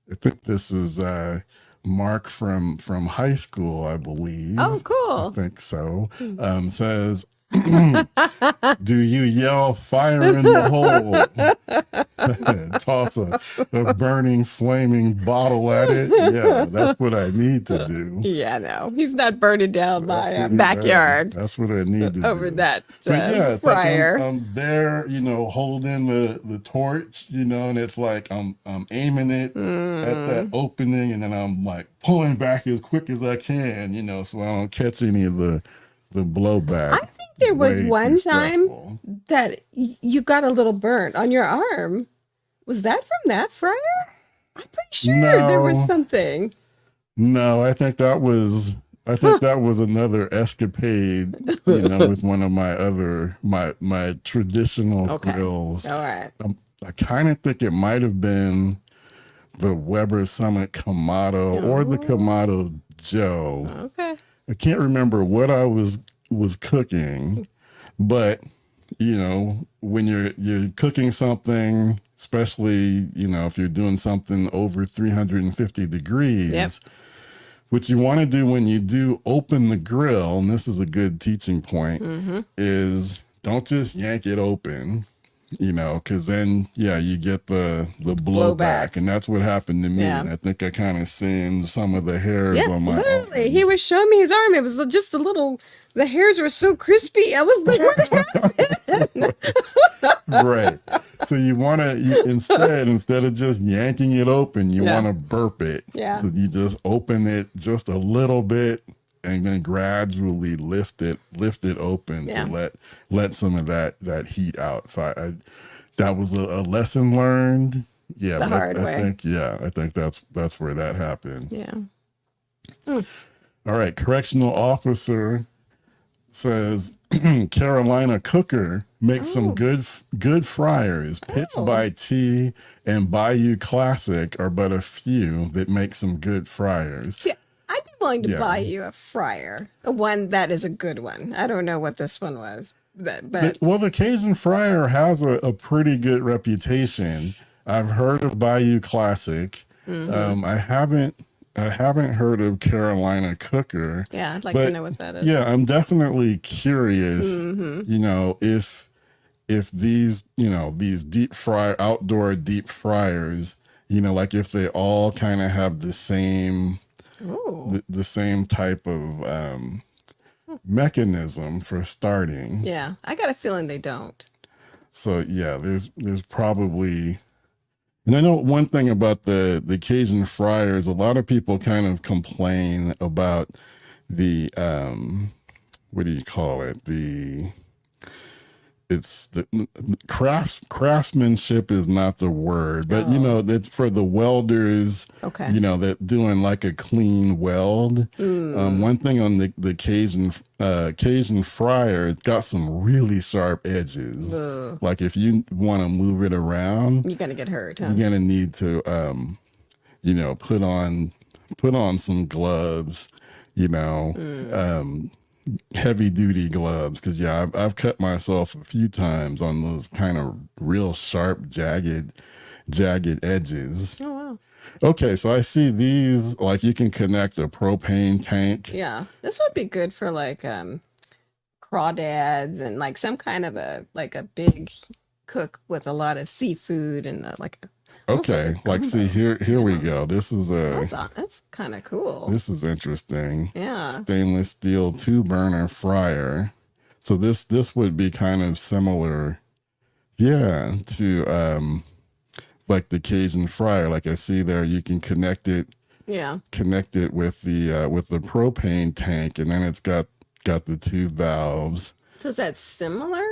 I think this is Mark from high school, I believe. Oh, I cool. think so. Says, do you yell fire in the hole? Toss a burning, flaming bottle at it? Yeah, that's what I need to do. Yeah, no. He's not burning down That's my what he- backyard That's what I need to over do. that But yeah, it's like fryer. I'm there, holding the torch, and it's like I'm aiming it at that opening, and then I'm like pulling back as quick as I can, so I don't catch any of the blowback. I think there was Way too one time stressful. that you got a little burnt on your arm. Was that from that fryer? I'm pretty sure there was No. something. No, I think that was another escapade, with one of my traditional Okay. grills. All right. I kind of think it might have been the Weber Summit Kamado or the Kamado Joe. Okay. I can't remember what I was cooking, but when you're cooking something, especially if you're doing something over 350 degrees, Yep. what you want to do when you do open the grill, and this is a good teaching point, is don't just yank it open. because then you get the blowback, and that's what happened to me. Yeah. And I think I kind of singed some of the hairs Yeah, on my literally. arm. He was showing me his arm. It was just a little, the hairs were so crispy. I was like, what happened? Right. So you want to instead of just yanking it open, you Yeah. want to burp it. Yeah. So you just open it just a little bit and then gradually lift it open Yeah. to let some of that heat out. So I that was a lesson learned. Yeah, The but hard I way. think that's where that happened. Yeah. All right, correctional officer says Carolina Cooker makes some good fryers. Pitts Oh. by T and Bayou Classic are but a few that make some good fryers. Yeah, I'd be willing to Yeah. buy you a fryer, one that is a good one. I don't know what this one was, but Well, the Cajun fryer has a pretty good reputation. I've heard of Bayou Classic. I haven't heard of Carolina Cooker. yeah, I'd like to But know what that is. yeah, I'm definitely curious. If these these outdoor deep fryers, like if they all kind of have the same Ooh. the same type of mechanism for starting. Yeah, I got a feeling they don't. So yeah, there's probably, and I know one thing about the Cajun fryers, a lot of people kind of complain about the what do you call it? It's the craftsmanship is not the word, but that's for the welders. Okay. That doing like a clean weld. One thing on the Cajun fryer, it's got some really sharp edges. Ugh. Like if you want to move it around, You're gonna get hurt, huh? you're gonna need to put on some gloves, heavy duty gloves, because I've cut myself a few times on those kind of real sharp jagged edges. Oh wow. Okay, so I see these, like you can connect a propane tank. Yeah, this would be good for like crawdads and like some kind of a big cook with a lot of seafood and almost Okay, a like see gumbo. here we go. This is That's kind of cool. this is interesting. Yeah. Stainless steel 2-burner fryer. So this would be kind of similar, to like the Cajun fryer. Like I see there, you can connect it Yeah. with the propane tank, and then it's got the two valves. So is that similar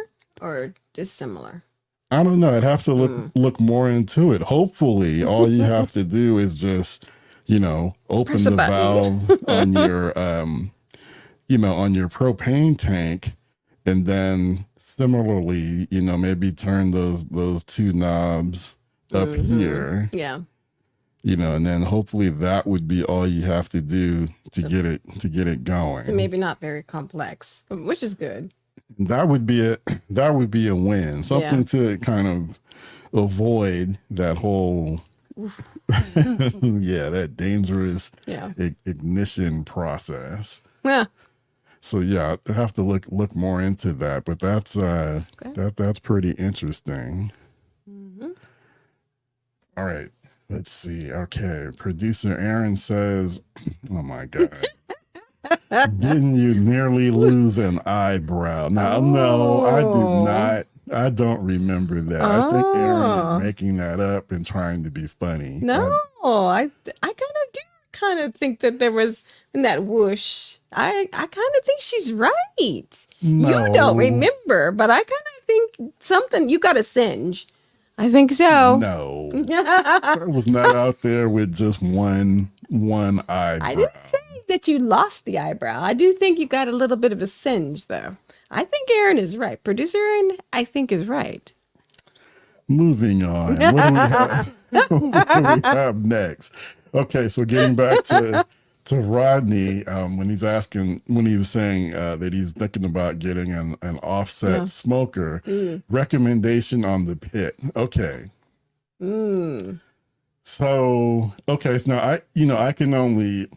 or dissimilar? I don't know. I'd have to look more into it. Hopefully, all you have to do is just, open Press a the button. valve on your, on your propane tank, and then similarly, maybe turn those two knobs up here, Yeah. and then hopefully that would be all you have to do to get it going. So maybe not very complex, which is good. That would be a win. Something to kind of avoid that whole that dangerous Yeah. ignition process. Yeah. So yeah, I have to look more into that, but that's that's pretty interesting. All right, let's see. Okay, producer Aaron says, "Oh my God." Didn't you nearly lose an eyebrow? Now, no, I did not. I don't remember that. I think Aaron is making that up and trying to be funny. No, I kind of think that there was in that whoosh. I kind of think she's right. No. You don't remember, but I kind of think something. You got a singe. I think so. No, I was not out there with just one eyebrow. I didn't say that you lost the eyebrow. I do think you got a little bit of a singe, though. I think Aaron is right. Producer Aaron, I think, is right. Moving on. What do we have next? Okay, so getting back to Rodney, when he was saying that he's thinking about getting an offset smoker, recommendation on the pit. Okay. So now I can only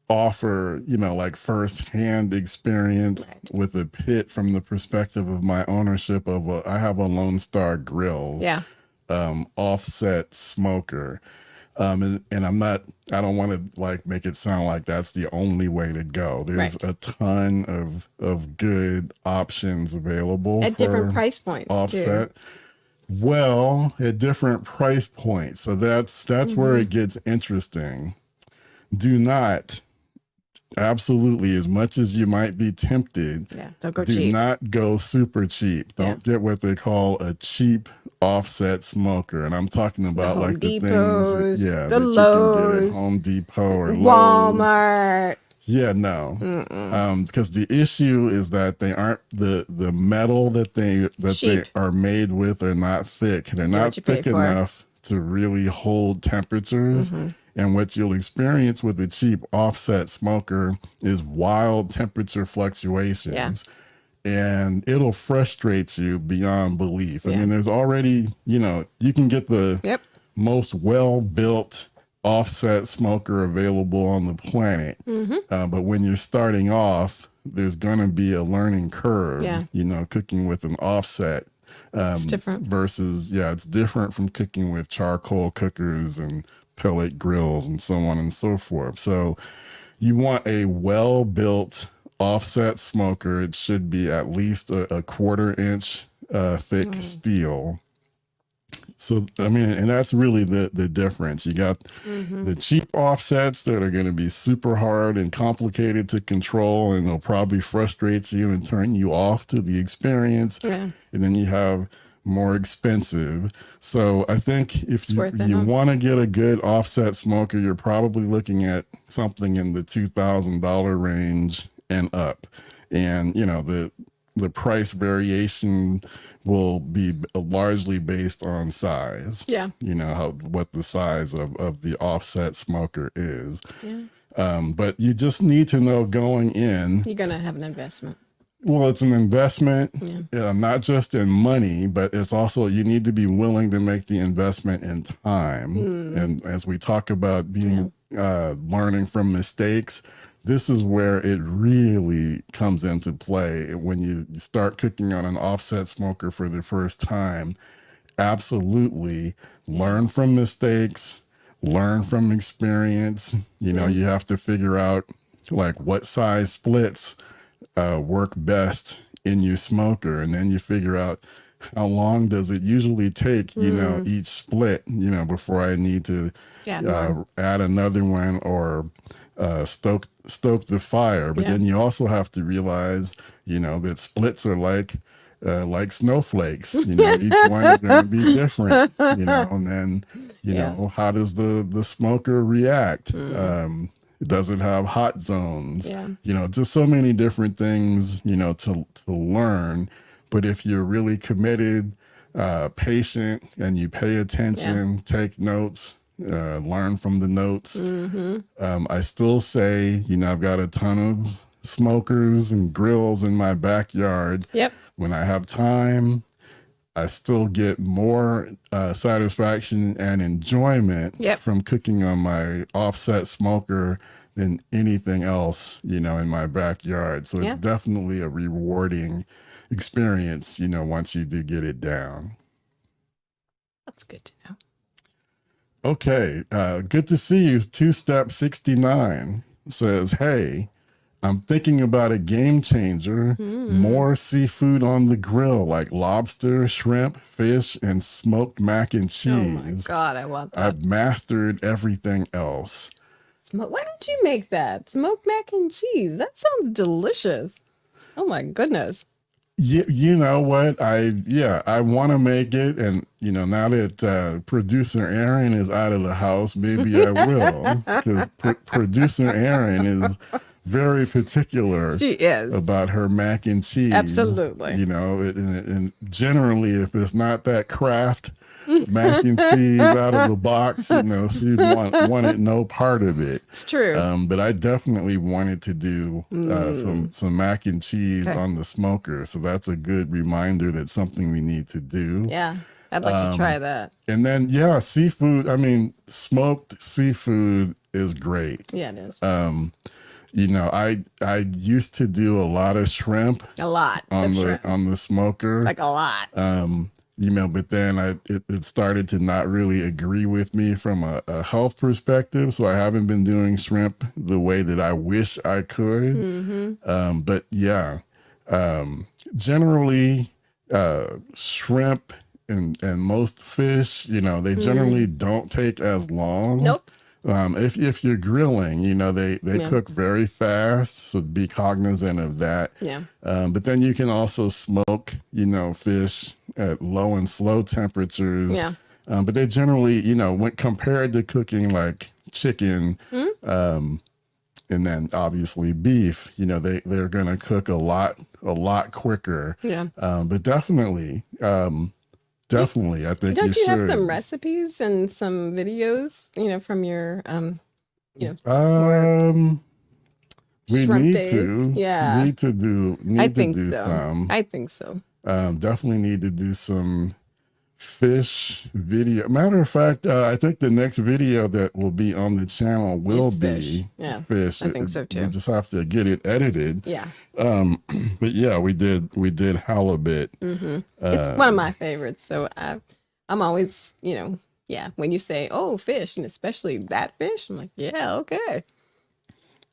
offer, like firsthand experience Right. with a pit from the perspective of my ownership of I have a Lone Star Grills Yeah. offset smoker. And I don't want to like make it sound like that's the only way to go. There's Right. a ton of good options available At different for price points too. offset. Well, at different price points. So that's where it gets interesting. Do not, absolutely, as much as you might be tempted, Yeah. Don't go do cheap. not go super cheap. Don't get what they call a cheap offset smoker. And I'm talking The about Home like the Depots, things, the that you can get at Lowe's, Home Depot or Lowe's. Walmart. Yeah, no. Because the issue is that they aren't the metal that they Cheap. are made with are not thick. They're Get not what you pay thick for. enough to really hold temperatures. And what you'll experience with a cheap offset smoker is wild temperature fluctuations. And it'll frustrate you beyond belief. I Yeah. mean, there's already, you can get the Yep. most well-built offset smoker available on the planet. But when you're starting off, there's going to be a learning curve, Yeah. Cooking with an offset. It's different. Versus, it's different from cooking with charcoal cookers and pellet grills and so on and so forth. So you want a well-built offset smoker. It should be at least a quarter-inch thick steel. So, I mean, and that's really the difference. You got the cheap offsets that are going to be super hard and complicated to control, and they'll probably frustrate you and turn you off to the experience. Yeah. And then you have more expensive. So I think if you worth it, huh? want to get a good offset smoker, you're probably looking at something in the $2,000 range and up. And, the price variation will be largely based on size. Yeah. What the size of the offset smoker is. Yeah. But you just need to know going in. You're gonna have an investment. Well, it's an investment, Yeah. not just in money, but it's also you need to be willing to make the investment in time. And as we talk about being learning from mistakes, this is where it really comes into play when you start cooking on an offset smoker for the first time. Absolutely learn from mistakes, learn from experience. You have to figure out like what size splits work best in your smoker, and then you figure out how long does it usually take each split before I need to add another one or stoke the fire. But then you also have to realize that splits are like snowflakes. Each one is going to be different. And then how does the smoker react? Does it have hot zones? Just so many different things, to learn. But if you're really committed, patient, and you pay attention, take notes, learn from the notes. I still say, I've got a ton of smokers and grills in my backyard. Yep. When I have time, I still get more satisfaction and enjoyment from cooking on my offset smoker than anything else, in my backyard. So it's definitely a rewarding experience, once you do get it down. That's good to know. Okay. Good to see you. 2Step69 says, hey, I'm thinking about a game changer, more seafood on the grill, like lobster, shrimp, fish, and smoked mac and cheese. Oh my God, I want that. I've mastered everything else. Why don't you make that? Smoked mac and cheese. That sounds delicious. Oh my goodness. You know what? I want to make it. And, now that producer Aaron is out of the house, maybe I will. Because producer Aaron is very particular She is. about her mac and cheese. Absolutely. And generally, if it's not that Kraft mac and cheese out of the box, she'd wanted no part of it. It's true. But I definitely wanted to do some mac and cheese on the smoker. So that's a good reminder that's something we need to do. Yeah. I'd like to try that. And then, seafood. I mean, smoked seafood is great. Yeah, it is. You know, I used to do a lot of shrimp A lot on of the shrimp. on the smoker. Like a lot. You know, but then it started to not really agree with me from a health perspective. So I haven't been doing shrimp the way that I wish I could. Mm-hmm. But yeah, generally, shrimp and most fish, you know, they generally don't take as long. Nope. If you're grilling, you know, they Yeah. cook very fast. So be cognizant of that. Yeah. But then you can also smoke, you know, fish at low and slow temperatures. Yeah. But they generally, you know, when compared to cooking like chicken, and then obviously beef, you know, they're going to cook a lot quicker. Yeah. But definitely, I think Don't you have should. some recipes and some videos, you know, from your you know, We shrimp need days? to. Yeah. Need to do. I Need to think do so. some. I think so. Definitely need to do some fish video. Matter of fact, I think the next video that will be on the channel will It's fish. be Yeah. fish. I think so too. We just have to get it edited. Yeah. But yeah, we did halibut. Mm-hmm. It's one of my favorites. So I'm always, you know, yeah, when you say, oh, fish, and especially that fish, I'm like, yeah, okay.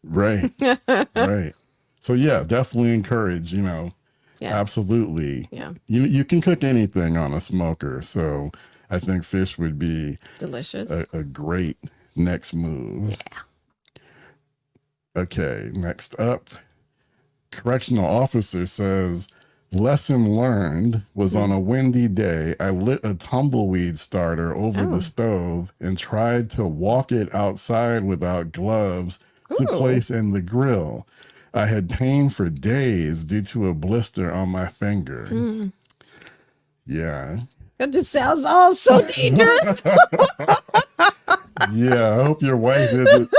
Right. Right. So yeah, definitely encourage, you know, Yeah. absolutely. Yeah. You can cook anything on a smoker. So I think fish would be Delicious. a great next move. Yeah. Okay, next up, correctional officer says, lesson learned was on a windy day. I lit a tumbleweed starter over the stove and tried to walk it outside without gloves to place in the grill. I had pain for days due to a blister on my finger. Yeah. That just sounds all so dangerous. Yeah, I hope your wife isn't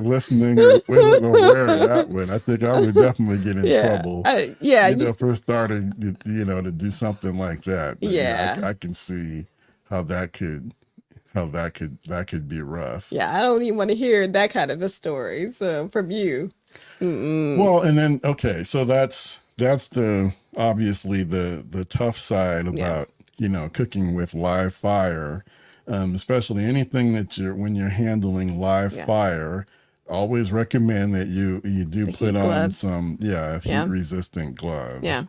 listening or isn't aware of that one. I think I would definitely get in trouble. Yeah. You know, for starting, you know, to do something like that. But Yeah. I can see how that could be rough. Yeah, I don't even want to hear that kind of a story. So from you. Well, and then okay, so that's the obviously the tough side about you know cooking with live fire, especially anything that when you're handling live fire. Always recommend that you do put on gloves. some heat resistant gloves. Yeah.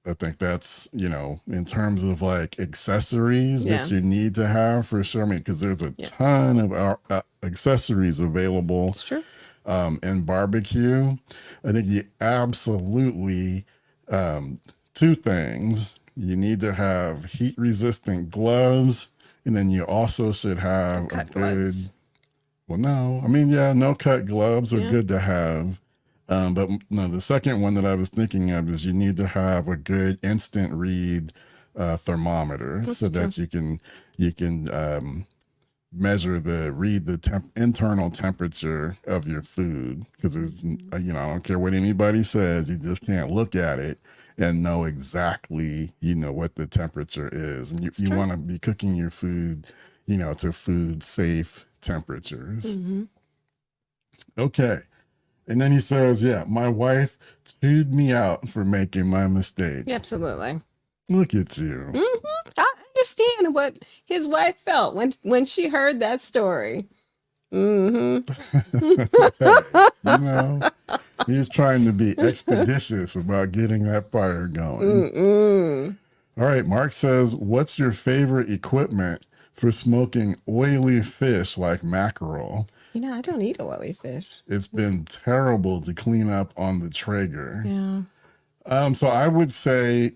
I think that's, you know, in terms of like accessories that you need to have for sure. I mean, because there's a ton of our accessories available. It's true. In barbecue. I think you absolutely, two things. You need to have heat resistant gloves, and then you also should have a good, gloves. well, no, I mean, yeah, no cut gloves are good to have. But no, the second one that I was thinking of is you need to have a good instant read thermometer so that you can read the internal temperature of your food, because there's you know, I don't care what anybody says, you just can't look at it and know exactly, you know, what the temperature is, and you want to be cooking your food, you know, to food safe temperatures. Okay. And then he says, yeah, my wife chewed me out for making my mistake. Yeah, absolutely. Look at you. I understand what his wife felt when she heard that story. You know, he's trying to be expeditious about getting that fire going. All right, Mark says, what's your favorite equipment for smoking oily fish like mackerel? You know, I don't eat oily fish. It's been terrible to clean up on the Traeger. Yeah. So I would say,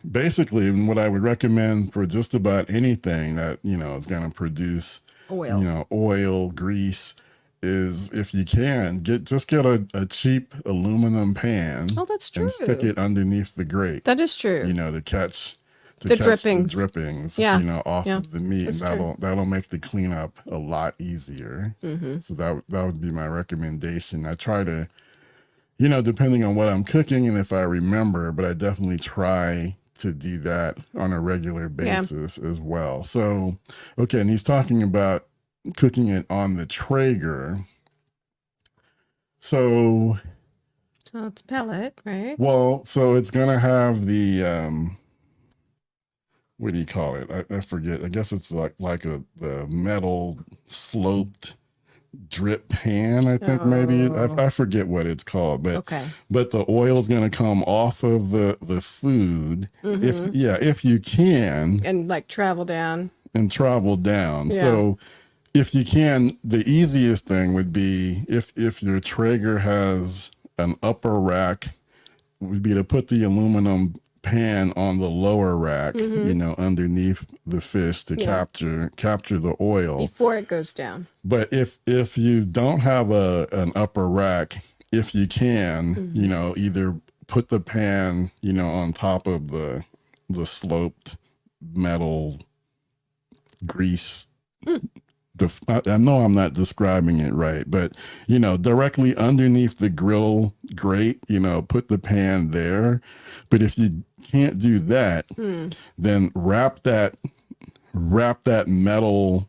basically, what I would recommend for just about anything that, you know, is going to produce Oil. you know, oil, grease, is if you can just get a cheap aluminum pan. Oh, that's true. And stick it underneath the grate. That is true. You know, to catch the drippings. The drippings, Yeah. you know, off of the meat, That's and that'll make the cleanup a lot easier. So that would be my recommendation. I try to, you know, depending on what I'm cooking and if I remember, but I definitely try to do that on a regular basis as well. So, okay, and he's talking about cooking it on the Traeger. So it's pellet, right? well, so it's gonna have the what do you call it? I forget. I guess it's like the metal sloped drip pan. I think maybe I forget what it's called, but Okay. but the oil's gonna come off of the food if you can And like travel down. and travel down. Yeah. So if you can, the easiest thing would be if your Traeger has an upper rack, would be to put the aluminum pan on the lower rack, underneath the fish to capture the oil Before it goes down. But if you don't have an upper rack, if you can, either put the pan, on top of the sloped metal grease. I know I'm not describing it right, but directly underneath the grill grate, put the pan there. But if you can't do that, then wrap that metal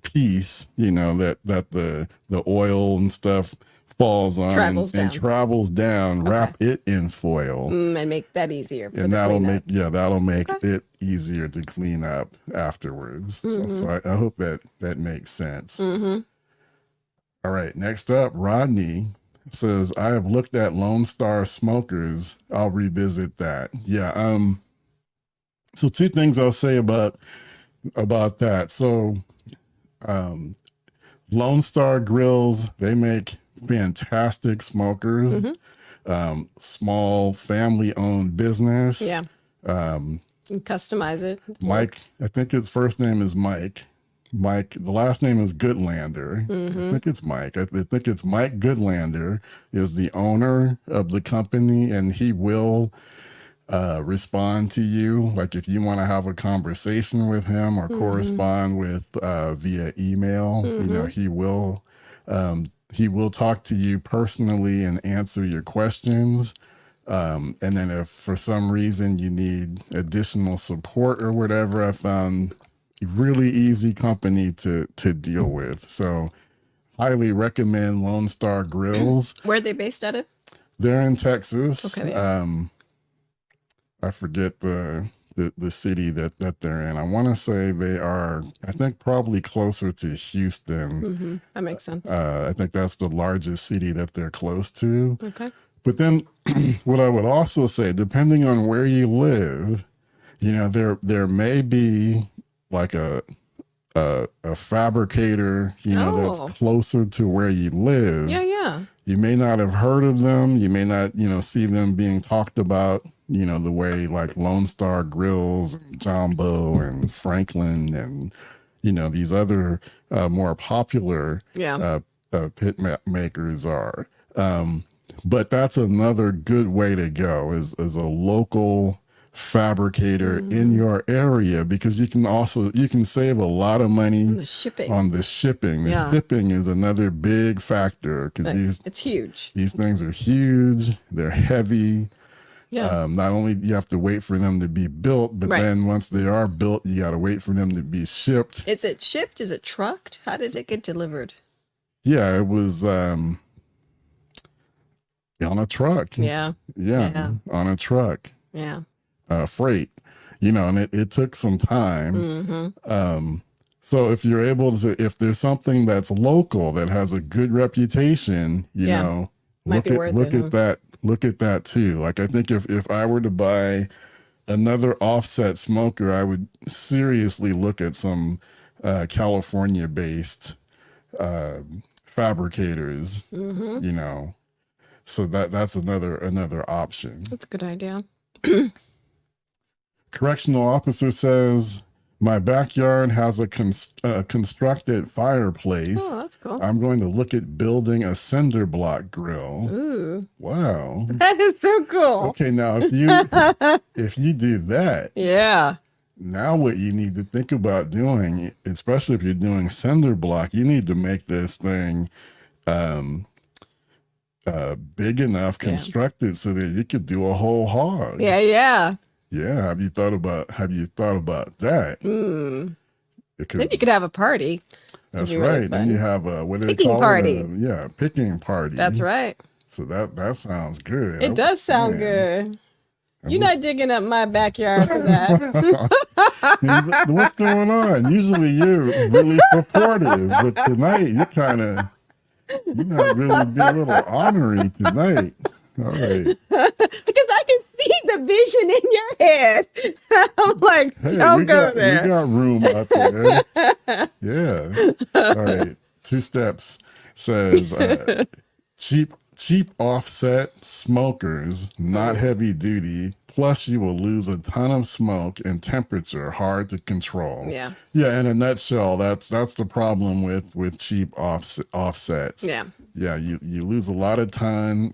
piece, that the oil and stuff falls on and travels down. Wrap it in foil and make that easier. And that'll make it easier to clean up afterwards. So I hope that makes sense. All right, next up, Rodney says, I have looked at Lone Star smokers. I'll revisit that. Yeah. So two things I'll say about that. So Lone Star Grills, they make fantastic smokers. Small family owned business. Yeah. You customize it. Mike, I think his first name is Mike. The last name is Goodlander. I think it's Mike. I think it's Mike Goodlander is the owner of the company, and he will respond to you. Like if you want to have a conversation with him or correspond with via email, he will talk to you personally and answer your questions. And then if for some reason you need additional support or whatever, I found a really easy company to deal with. So highly recommend Lone Star Grills. Where are they based out of? They're in Texas. Okay. I forget the city that they're in. I want to say they are, I think, probably closer to Houston. That makes sense. I think that's the largest city that they're close to. Okay. But then what I would also say, depending on where you live, there may be like a fabricator, that's closer to where you live. Yeah. You may not have heard of them. You may not, see them being talked about, the way like Lone Star Grills, and Jumbo and Franklin and, these other more popular pit makers are. But that's another good way to go is a local fabricator in your area, because you can save a lot of money on the shipping. The shipping is another big factor because it's huge. These things are huge. They're heavy. Yeah. Not only do you have to wait for them to be built, but then once they are built, you got to wait for them to be shipped. Is it shipped? Is it trucked? How did it get delivered? Yeah, it was on a truck. Yeah. On a truck. Yeah. Freight, and it took some time. So if you're able to, if there's something that's local that has a good reputation, look at that too. Like I think if I were to buy another offset smoker, I would seriously look at some California based fabricators, so that's another option. That's a good idea. Correctional officer says, my backyard has a constructed fireplace. Oh, that's cool. I'm going to look at building a cinder block grill. Ooh. Wow. That is so cool. Okay, now if you do that, now what you need to think about doing, especially if you're doing cinder block, you need to make this thing big enough, constructed so that you could do a whole hog. Yeah. Yeah, have you thought about that? Then you could have a party. That's Really right. Then you have a, what do they picking call party. it? Yeah, picking party. That's right. So that sounds good. It does sound good. You're not digging up my backyard for that. What's going on? Usually you're really supportive, but tonight you're not really being a little ornery tonight. All right. Because I can see the vision in your head. I'm like, Hey, don't go there. We got room up there. Yeah. All right. 2 Steps says cheap offset smokers, not heavy duty. Plus, you will lose a ton of smoke and temperature, hard to control. Yeah. Yeah. In a nutshell, that's the problem with cheap offsets. Yeah. Yeah. You lose a ton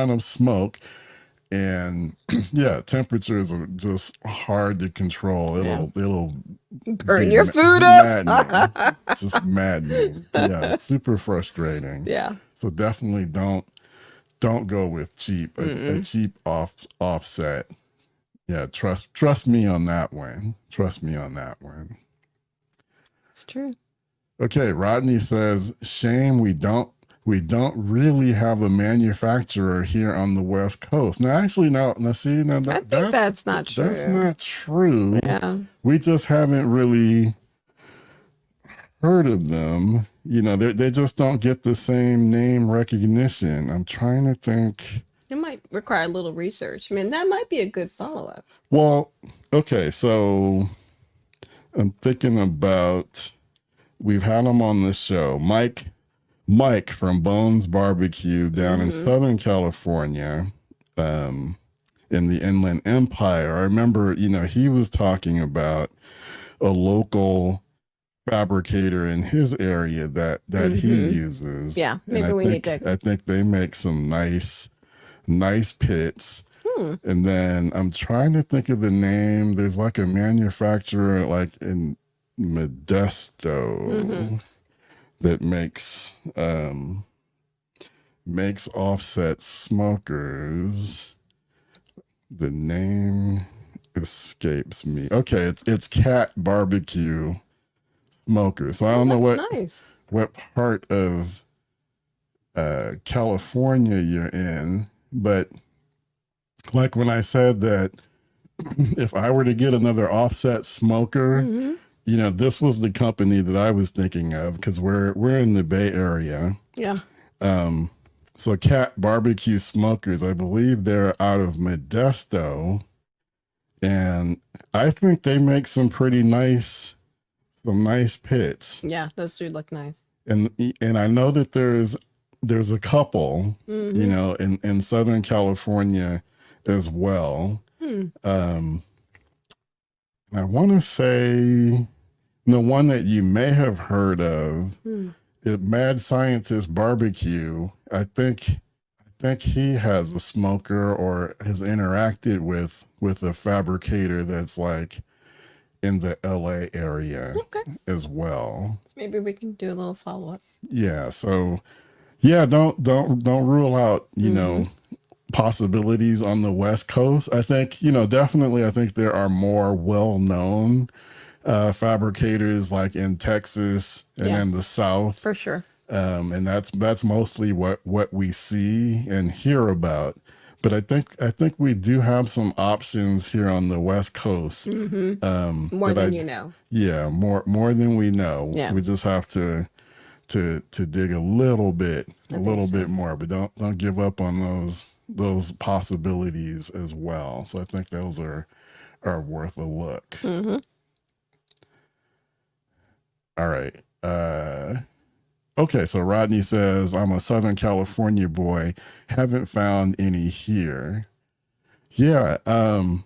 of smoke, and yeah, temperatures are just hard to control. It'll burn your food up. Maddening. Just maddening. Yeah. It's super frustrating. Yeah. So definitely don't go with cheap. A cheap offset. Yeah, trust me on that one. Trust me on that one. It's true. Okay, Rodney says, shame we don't really have a manufacturer here on the West Coast. Now, actually, I think that's not true. That's not true. Yeah. We just haven't really heard of them. They just don't get the same name recognition. I'm trying to think. It might require a little research. I mean, that might be a good follow-up. Well, okay, so I'm thinking about, we've had him on the show, Mike from Bones Barbecue down in Southern California, in the Inland Empire. I remember, he was talking about a local fabricator in his area that he uses. Yeah, maybe we need to. I think they make some nice pits. And then I'm trying to think of the name. There's like a manufacturer like in Modesto that makes offset smokers. The name escapes me. Okay, it's Cat Barbecue Smoker. So I don't know what part of California you're in, but like when I said that if I were to get another offset smoker, this was the company that I was thinking of, because we're in the Bay Area. Yeah. So Cat Barbecue Smokers, I believe they're out of Modesto, and I think they make some nice pits. Yeah, those do look nice. And I know that there's a couple, in Southern California as well. I want to say the one that you may have heard of, Mad Scientist Barbecue. I think he has a smoker or has interacted with a fabricator that's like in the LA area as well. So maybe we can do a little follow-up. Yeah. So yeah, don't rule out, possibilities on the West Coast. I think, definitely I think there are more well-known fabricators like in Texas and in the South. For sure. And that's mostly what we see and hear about. But I think we do have some options here on the West Coast. More than you know. Yeah, more than we know. Yeah. We just have to dig a little bit more, but don't give up on those possibilities as well. So I think those are worth a look. All right. Okay, so Rodney says, I'm a Southern California boy. Haven't found any here. Yeah. On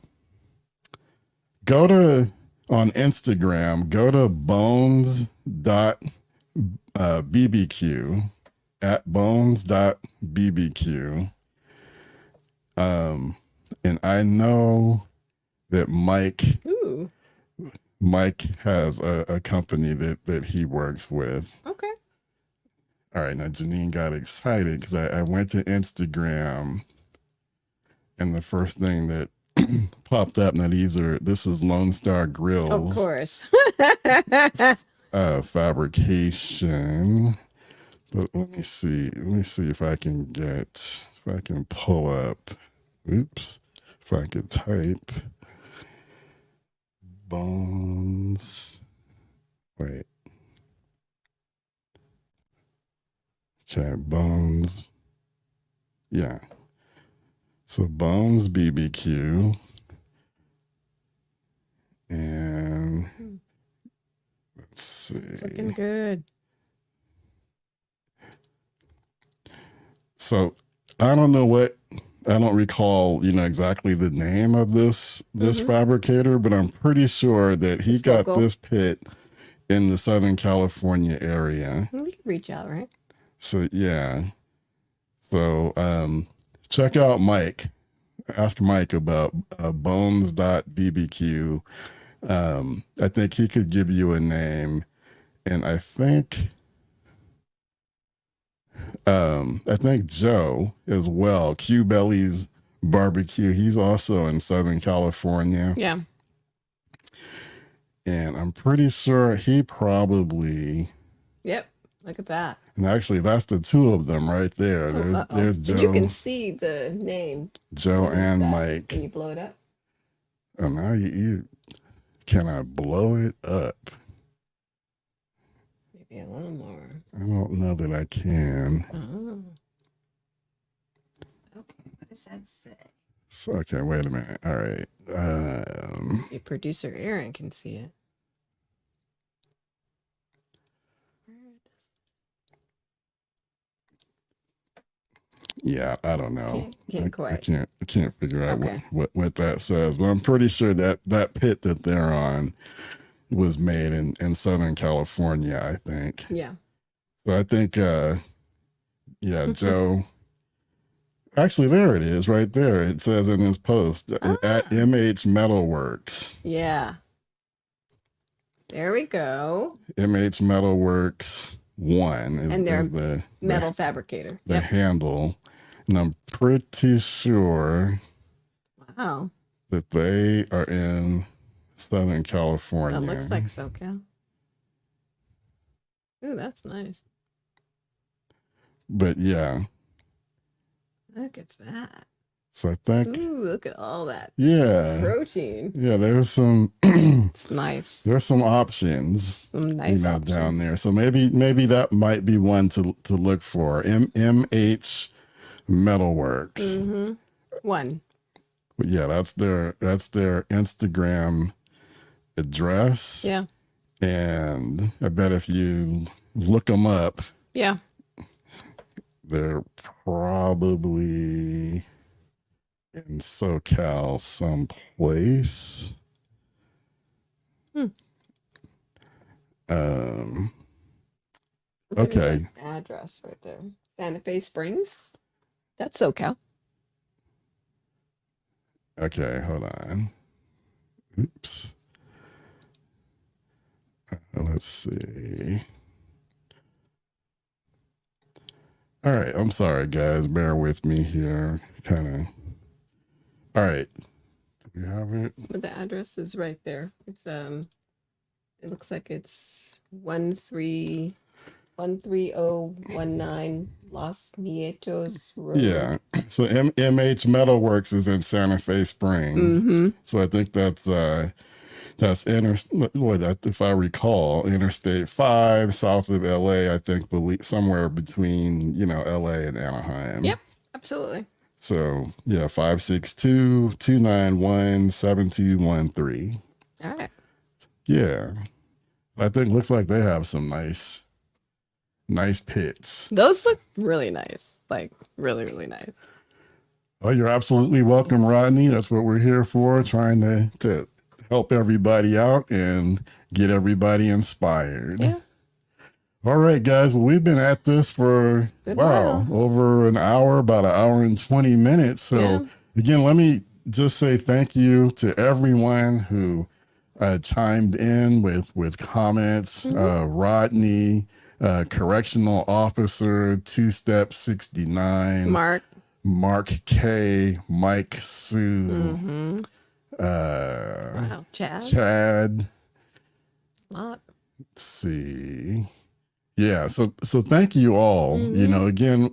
Instagram, go to bones.bbq, at bones.bbq. And I know that Mike has a company that he works with. Okay. All right, now Janine got excited because I went to Instagram, and the first thing that popped up. Now this is Lone Star Of Grills course. fabrication. But let me see. Let me see if I can pull up. Oops. If I could type Bones. Wait. Okay, Bones. Yeah. So Bones BBQ. And let's see. It's looking good. So I don't recall, exactly the name of this fabricator, but I'm pretty sure that he It's got local. this pit in the Southern California area. We can reach out, right? So yeah. So check out Mike. Ask Mike about bones.bbq. I think he could give you a name, and I think Joe as well, Q Belly's barbecue. He's also in Southern California. Yeah. And I'm pretty sure he probably. Yep. Look at that. And actually, that's the two of them right there. There's Joe. And you can see the name. Joe and Mike. Can you blow it up? Oh, now can I blow it up? Maybe a little more. I don't know that I can. Oh. Okay. What does that say? So, okay, wait a minute. All right. Your producer Aaron can see it. Yeah, I don't know. Can't quite. I can't figure out Okay. what that says, but I'm pretty sure that pit that they're on was made in Southern California, I think. Yeah. So I think Joe. Actually, there it is right there. It says in his post at MH Metalworks. Yeah. There we go. MH Metalworks 1 And they're is the metal fabricator. the Yep. handle. And I'm pretty sure Wow. that they are in Southern California. That looks like SoCal. Ooh, that's nice. But yeah. Look at that. So I think Ooh, look at all that yeah. protein. Yeah, there's some It's nice. there's some options. Some nice options. Down there. So maybe that might be one to look for. MH Metalworks. Mm-hmm. One. But yeah, that's their Instagram address. Yeah. And I bet if you look them up, Yeah. they're probably in SoCal someplace. Hmm. Okay. Address right there. Santa Fe Springs. That's SoCal. Okay, hold on. Oops. Let's see. All right, I'm sorry, guys. Bear with me here. All right. Do we have it? But the address is right there. It's it looks like it's 13019 Los Nietos Road. Yeah. So MH Metalworks is in Santa Fe Springs. Mm-hmm. So I think that's if I recall, Interstate 5 south of LA, I think somewhere between, LA and Anaheim. Yep, absolutely. So yeah, 562-291-7213. All right. Yeah. I think looks like they have some nice pits. Those look really nice. Like really, really nice. Oh, you're absolutely welcome, Rodney. That's what we're here for, trying to help everybody out and get everybody inspired. Yeah. All right, guys. Well, we've been at this for, over an hour, about an hour and 20 minutes. So again, let me just say thank you to everyone who chimed in with comments. Rodney, correctional officer, 2-Step 69. Mark K, Mike Sue, Wow, Chad. Chad. Lot. Let's see. Yeah, so thank you all. You know, again,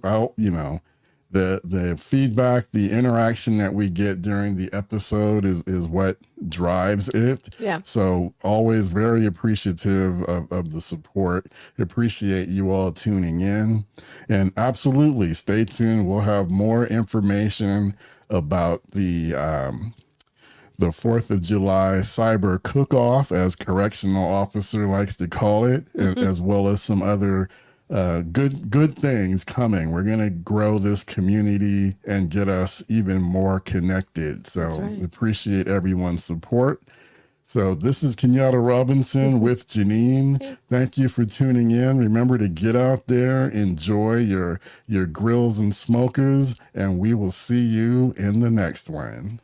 the feedback, the interaction that we get during the episode is what drives it. Yeah. So always very appreciative of the support. Appreciate you all tuning in. And absolutely stay tuned. We'll have more information about the 4th of July cyber cook-off, as correctional officer likes to call it, as well as some other good things coming. We're going to grow this community and get us even more connected. So appreciate everyone's support. So this is Kenyatta Robinson with Janine. Thank you for tuning in. Remember to get out there, enjoy your grills and smokers, and we will see you in the next one.